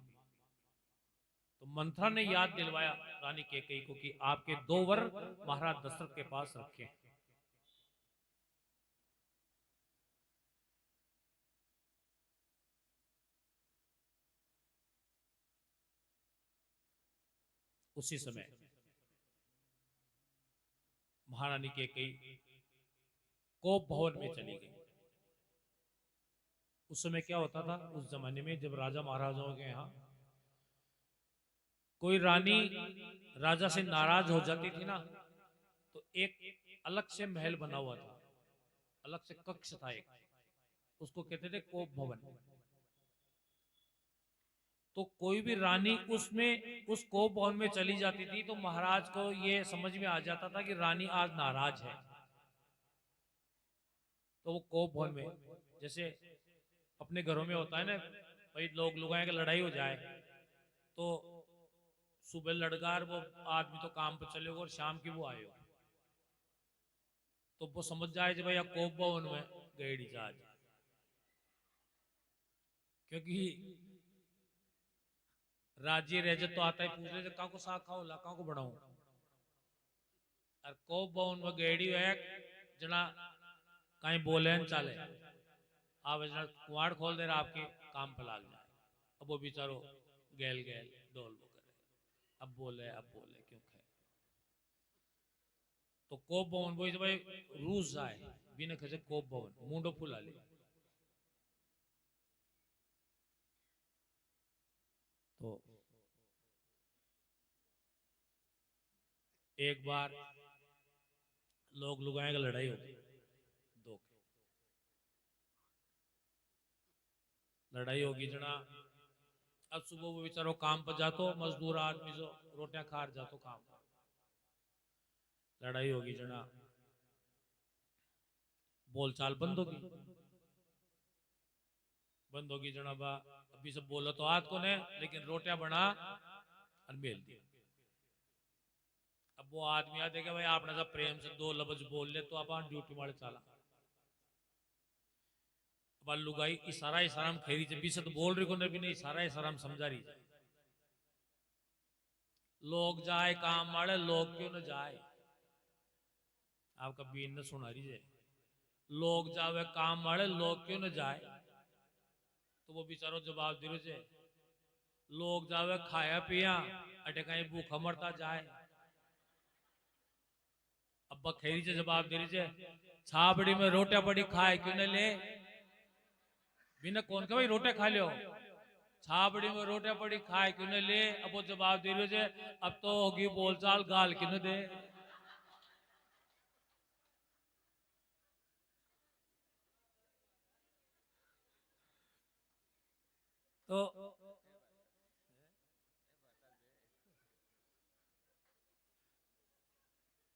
तो मंत्रा ने याद दिलवाया रानी कैकेयी को कि आपके 2 वर महाराज दशरथ के पास रखे। उसी समय महारानी कैकेयी कोप भवन में चली गई। उस समय क्या होता था, उस जमाने में जब राजा महाराजाओं के यहाँ कोई रानी राजा से नाराज हो जाती थी ना, तो एक अलग से महल बना हुआ था, अलग से कक्ष था एक, उसको कहते थे कोप भवन। तो कोई भी रानी उसमें उस कोप भवन में चली जाती थी तो महाराज को ये समझ में आ जाता था कि रानी आज नाराज है। तो वो कोप भवन में, जैसे अपने घरों में होता है ना भाई, लोग लुगाए की लड़ाई हो जाए तो सुबह लड़का वो आदमी तो काम पर चले और शाम की वो आए हो, तो वो समझ जाए कि भैया कोप भवन में गई जहाज। क्योंकि राज्य रजत तो आता है पूछ ले कहाँ को साग खाओ ला कहाँ को बढ़ाऊं, और कोप भवन में गएड़ी है जना कहीं बोले चाले आप कुआड़ खोल दे रहा आपके काम पर लाग जाए। अब वो बेचारो गैल गैल डोल वो करे, अब बोले क्यों खाए। तो कोप भवन बोई भाई रूस जाए बिना कहे कोप भवन मुंडो फुला ले। तो एक बार लोग लुगाए का लड़ाई होगी, दो लड़ाई होगी जना। अब सुबह वो बेचारो काम पर जातो, मजदूर आदमी जो रोटियां खार जातो काम पर, लड़ाई होगी जना, बोलचाल बंद होगी जना बा। अभी सब बोला तो आज को ने, लेकिन रोटियां बना और मेल दी। अब वो आदमी आ देखे भाई आपने सब प्रेम से दो लफ्ज बोल ले तो आप ड्यूटी मारे चला। अब लुगाई इशारा इशारा खेरी जब भी से तो बोल रही को भी नहीं, इशारा इशारा समझा रही जाए। लोग जाए काम मारे, लोग क्यों न जाए, आपका बीन ने सुना रही जाए। लोग जावे काम मारे, लोग क्यों न जाए। तो वो बेचारो जवाब दे रहे, लोग जावे खाया पिया अटे कहीं भूखा मरता जाए। अब बखेरी से जवाब दे रही है, छाबड़ी में रोटियां पड़ी खाए क्यों न ले। बिना कौन का भाई रोटियां खा लियो, छाबड़ी में रोटियां पड़ी खाए क्यों न ले। अब वो जवाब दे रही है, अब तो होगी बोलचाल गाल क्यों न दे। तो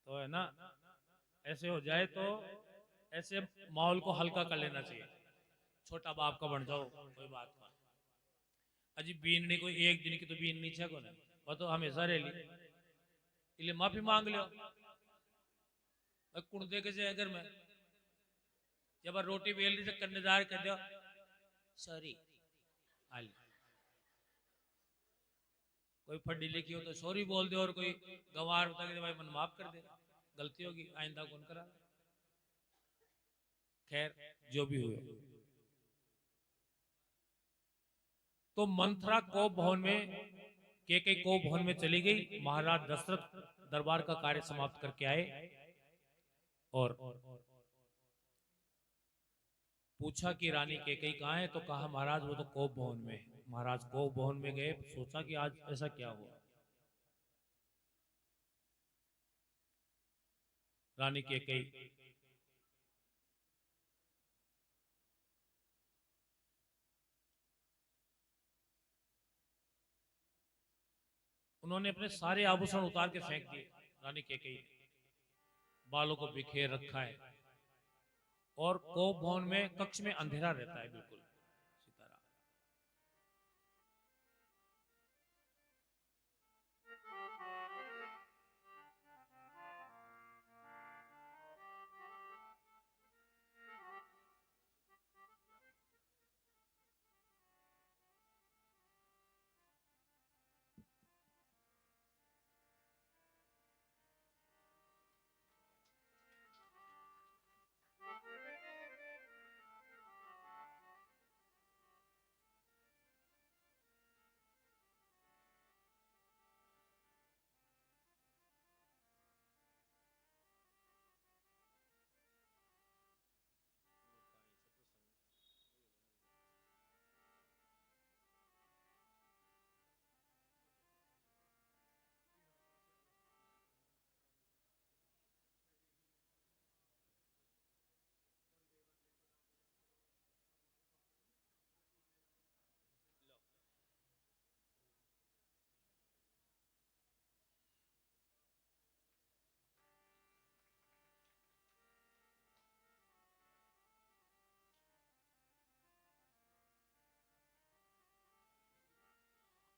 है ना, ऐसे हो जाए तो ऐसे माहौल को हल्का कर लेना चाहिए। छोटा बाप का बन जाओ कोई बात नहीं। अजी बीन नहीं, कोई एक दिन की तो बीन नहीं छे को ना, वो तो हमेशा रह ली। इसलिए माफी मांग लो कुण दे के अगर मैं जब रोटी बेल रही कन्नेदार कर दो सॉरी हाल। कोई फड्डी लिखी हो तो सॉरी बोल दे, और कोई गंवार बता के भाई मन माफ कर दे, गलती होगी आइंदा कौन करा। खैर जो भी हुए, तो मंथरा कोप भवन में के कोप भवन में चली गई। महाराज दशरथ दरबार का कार्य समाप्त करके आए और पूछा कि रानी केकई कहाँ है। तो कहा महाराज वो तो कोप भवन में। महाराज कोप भवन में गए, सोचा कि आज ऐसा क्या हुआ। रानी केकई उन्होंने अपने सारे आभूषण उतार के फेंक दिए। रानी केकई बालों को बिखेर रखा है और कोप भवन में कक्ष में अंधेरा रहता है बिल्कुल सितारा।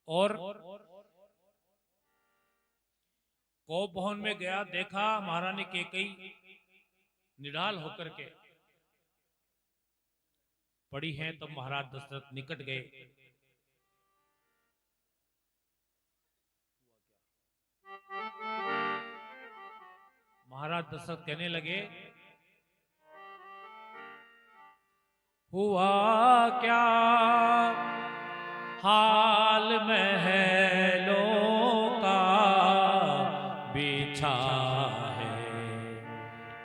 और कोप भवन में गया, देखा महारानी केकई निढाल होकर के पड़ी हैं। तब महाराज दशरथ निकट गए। महाराज दशरथ कहने लगे, हुआ क्या हाल महलों का बिछा है,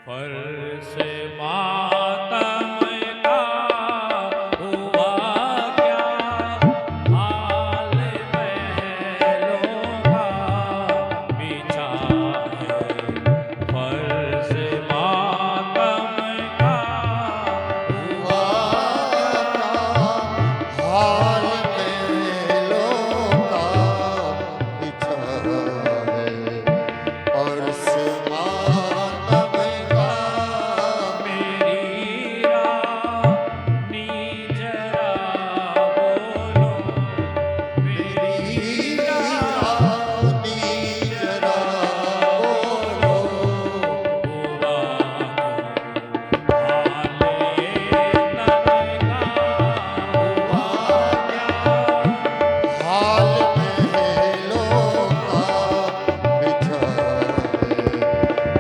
फर्श मातम का हुआ क्या हाल महलों का बिछा है फर्श मातम का हुआ हाल महलों का बिछा है फर्श मातम का। मेरी रानी जरा बोलो मेरी रानी जरा बोलो हुआ हाल ये तन का हुआ क्या हाल महलों का बिछा है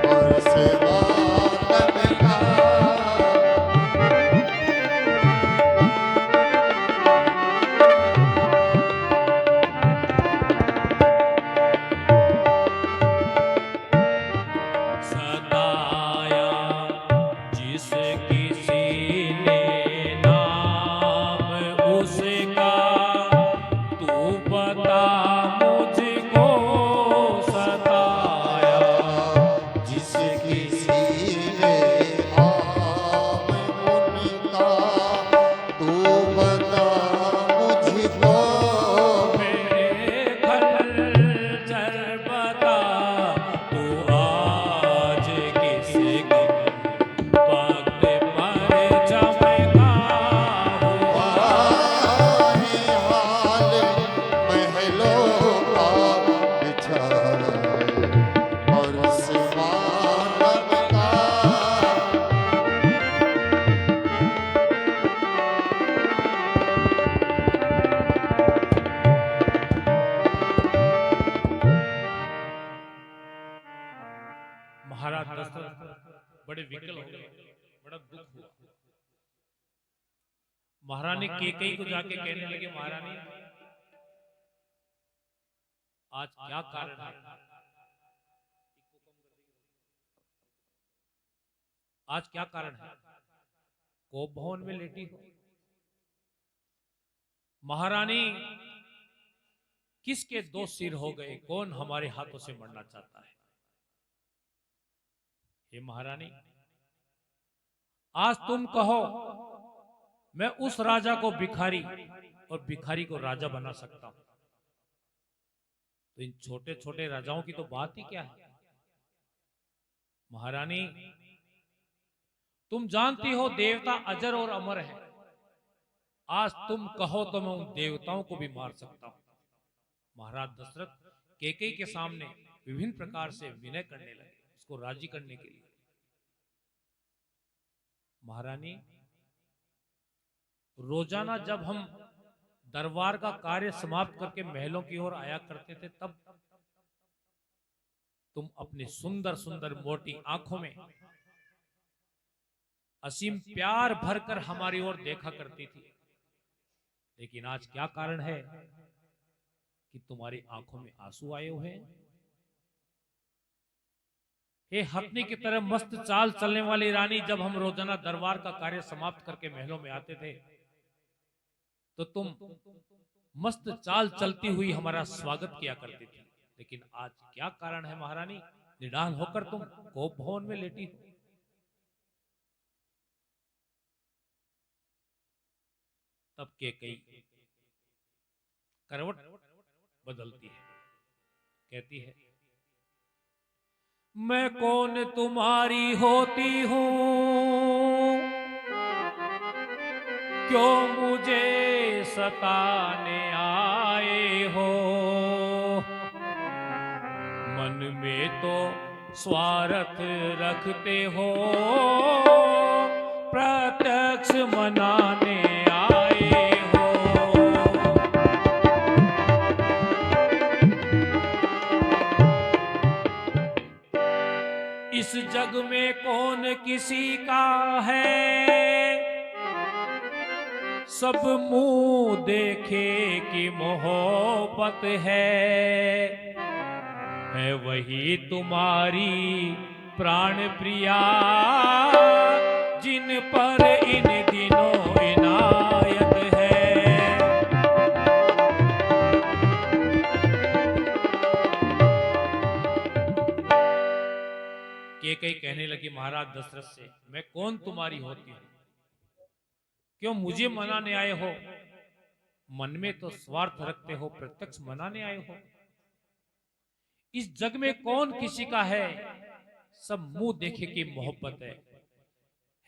फर्श मातम का। सताया जिस किसी ने नाम उसका तू बता मुझको सताया जिस किसी ने आम उनका तू बता मुझको मेरे खंजर बता तू आज किस वक्त पर चमका हुआ है हाल महलों का बिछा है फर्श मातम का। महाराज दशरथ बड़े विकल हो गए, बड़ा दुख हुआ। महारानी केकई को जाके कहने लगे, महारानी आज क्या कारण है? आज क्या कारण है? कोप भवन में लेटी हो। महारानी किसके दो सिर हो गए? कौन हमारे हाथों से मरना चाहता है? हे महारानी, आज तुम कहो मैं उस राजा को भिखारी और भिखारी को राजा बना सकता हूं, तो इन छोटे छोटे राजाओं की तो बात ही क्या है? महारानी, तुम जानती हो देवता अजर और अमर है। आज तुम कहो तो मैं उन देवताओं को भी मार सकता हूं। महाराज दशरथ केकई के सामने विभिन्न प्रकार से विनय करने लगे, उसको राजी करने के लिए। महारानी, रोजाना जब हम दरबार का कार्य समाप्त करके महलों की ओर आया करते थे, तब तुम अपनी सुंदर सुंदर मोटी आंखों में असीम प्यार भरकर हमारी ओर देखा करती थी। लेकिन आज क्या कारण है कि तुम्हारी आंखों में आंसू आए हुए हैं? हे हथनी की तरह मस्त चाल चलने वाली रानी, जब हम रोजाना दरबार का कार्य समाप्त करके महलों में आते थे, तो तुम मस्त चाल चलती हुई हमारा स्वागत किया करती थी। लेकिन आज क्या कारण है महारानी? निडान होकर तुम कोप भवन में लेटी हो। तब केकई करवट बदलती है, कहती है, मैं कौन तुम्हारी होती हूं, क्यों मुझे सताने आए हो? मन में तो स्वार्थ रखते हो, प्रत्यक्ष मनाने आए हो। इस जग में कौन किसी का है, सब मुंह देखे कि मोहब्बत है वही तुम्हारी प्राण प्रिया जिन पर इन दिनों इनायत है। केकई कहने लगी महाराज दशरथ से, मैं कौन तुम्हारी होती हूं, क्यों मुझे मनाने आए हो? मन में तो स्वार्थ रखते हो, प्रत्यक्ष मनाने आए हो। इस जग में कौन किसी का है, सब मुंह देखे की मोहब्बत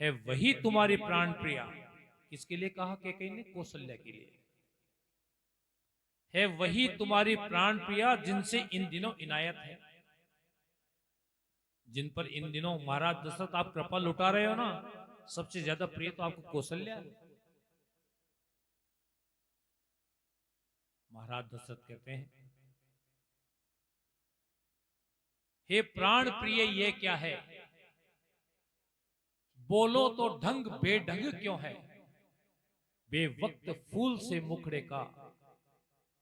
है वही तुम्हारी प्राण प्रिया। किसके लिए कहा केकई ने? कौशल्या के लिए। है वही तुम्हारी प्राण प्रिया जिनसे इन दिनों इनायत है, जिन पर इन दिनों महाराज दशरथ आप कृपा लुटा रहे हो ना, सबसे ज्यादा प्रिय तो आपको कौशल्या है। महाराज दशरथ कहते हैं, हे प्राण प्रिय ये क्या है? बोलो तो ढंग बेढंग क्यों है? बेवक्त फूल से मुखड़े का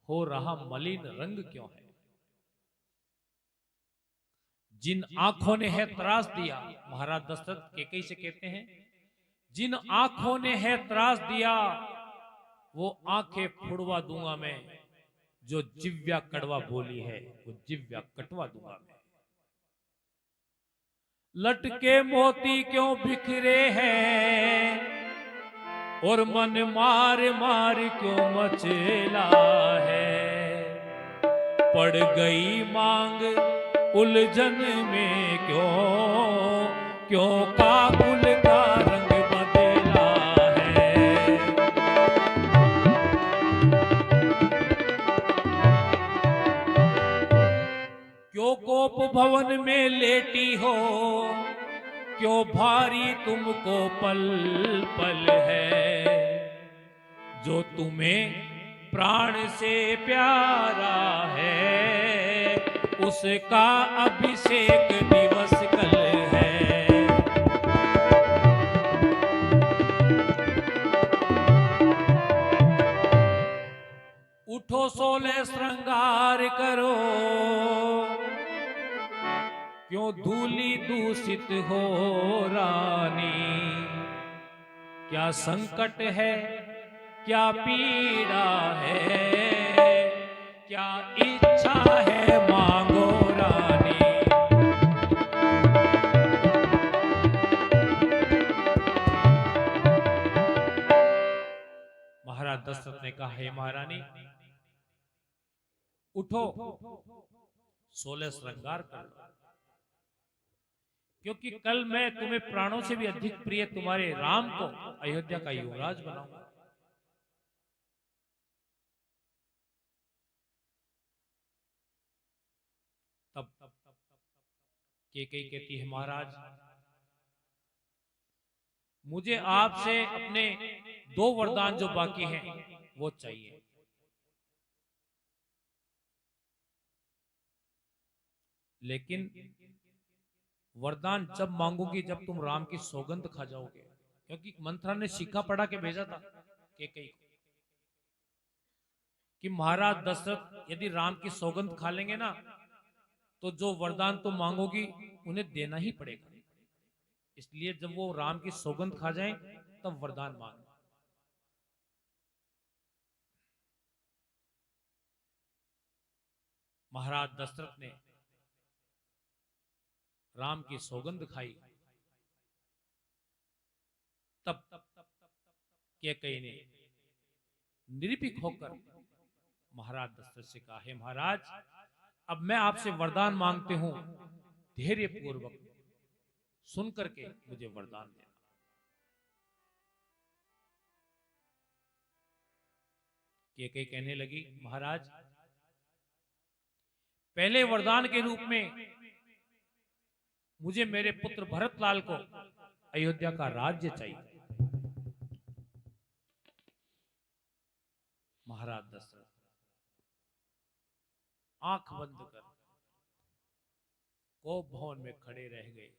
हो रहा मलिन रंग क्यों है? जिन आंखों ने है त्रास दिया, महाराज दशरथ केकई से कहते हैं, जिन आंखों ने है त्रास दिया वो आंखें फुड़वा दूंगा मैं, जो जिव्या कड़वा बोली है वो जिव्या कटवा दूंगा मैं। लटके मोती क्यों बिखरे हैं और मन मार मार क्यों मचेला है? पड़ गई मांग उलझन में क्यों काकुल का रंग बदला है? क्यों कोप भवन में लेटी हो, क्यों भारी तुमको पल पल है? जो तुम्हें प्राण से प्यारा है उसका अभिषेक दिवस कल है। उठो 16 श्रृंगार करो, क्यों धूली दूषित हो रानी? क्या संकट है, क्या पीड़ा है, क्या इच्छा है मांगो रानी। महाराज दशरथ ने कहा, हे महारानी उठो 16 श्रृंगार कर लो, क्योंकि कल मैं तुम्हें प्राणों से भी अधिक प्रिय तुम्हारे राम को अयोध्या का युवराज बनाऊंगा। तब केकई कहती है, महाराज मुझे आपसे अपने 2 वरदान जो बाकी हैं वो चाहिए। लेकिन वरदान जब मांगोगी जब तुम राम की सौगंध खा जाओगे, क्योंकि मंथरा ने सिक्का पढ़ा के भेजा था केकई को कि महाराज दशरथ यदि राम की सौगंध खा लेंगे ना तो जो वरदान तुम मांगोगी उन्हें देना ही पड़ेगा। इसलिए जब वो राम की सौगंध खा जाएं तब वरदान मांगना। महाराज दशरथ ने राम की सौगंध खाई, तब केकई ने निर्भीक होकर महाराज दशरथ से कहा, हे महाराज अब मैं आपसे वरदान मांगते हूं, धैर्य पूर्वक सुन करके मुझे वरदान देना। केकई कहने लगी, महाराज पहले वरदान के रूप में मुझे मेरे पुत्र भरतलाल को अयोध्या का राज्य चाहिए। महाराज दशरथ आंख बंद कर कोप भवन में खड़े रह गए।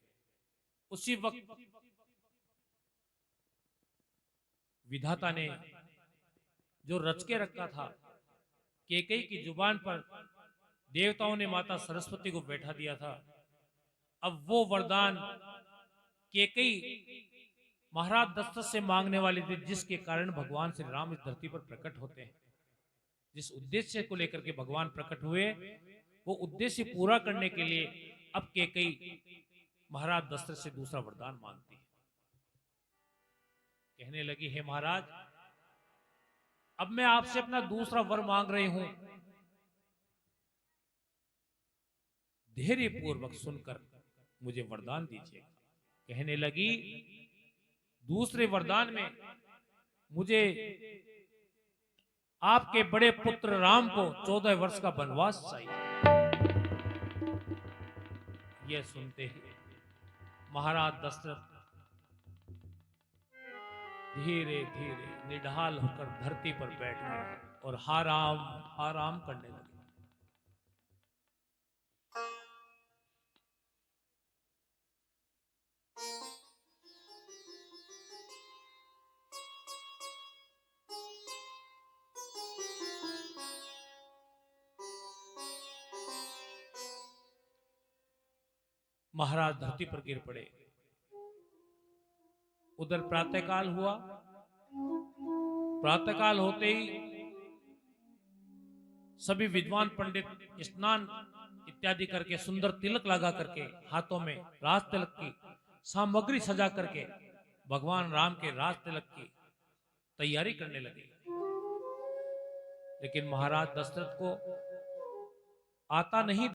उसी वक्त विधाता ने जो रच के रखा था केकई की जुबान पर, देवताओं ने माता सरस्वती को बैठा दिया था अब वो वरदान केकई महाराज दशरथ से मांगने वाली थी, जिसके कारण भगवान श्री राम इस धरती पर प्रकट होते हैं। जिस उद्देश्य को लेकर के भगवान प्रकट हुए, वो उद्देश्य पूरा करने के लिए अब केकई महाराज दशरथ से दूसरा वरदान मांगती है। कहने लगी, हे महाराज, अब मैं आपसे अपना दूसरा वर मांग रही हूं, धैर्य पूर्वक सुनकर मुझे वरदान दीजिए। कहने लगी, दूसरे वरदान में मुझे आपके बड़े पुत्र राम को 14 वर्ष का वनवास चाहिए। यह सुनते ही महाराज दशरथ धीरे धीरे निढाल होकर धरती पर बैठ गए और हाराम करने लगे। महाराज धरती पर गिर पड़े। उधर प्रातःकाल हुआ। प्रातःकाल होते ही सभी विद्वान पंडित स्नान इत्यादि करके, सुंदर तिलक लगा करके, हाथों में राज तिलक की सामग्री सजा करके भगवान राम के राज तिलक की तैयारी करने लगे। लेकिन महाराज दशरथ को आता नहीं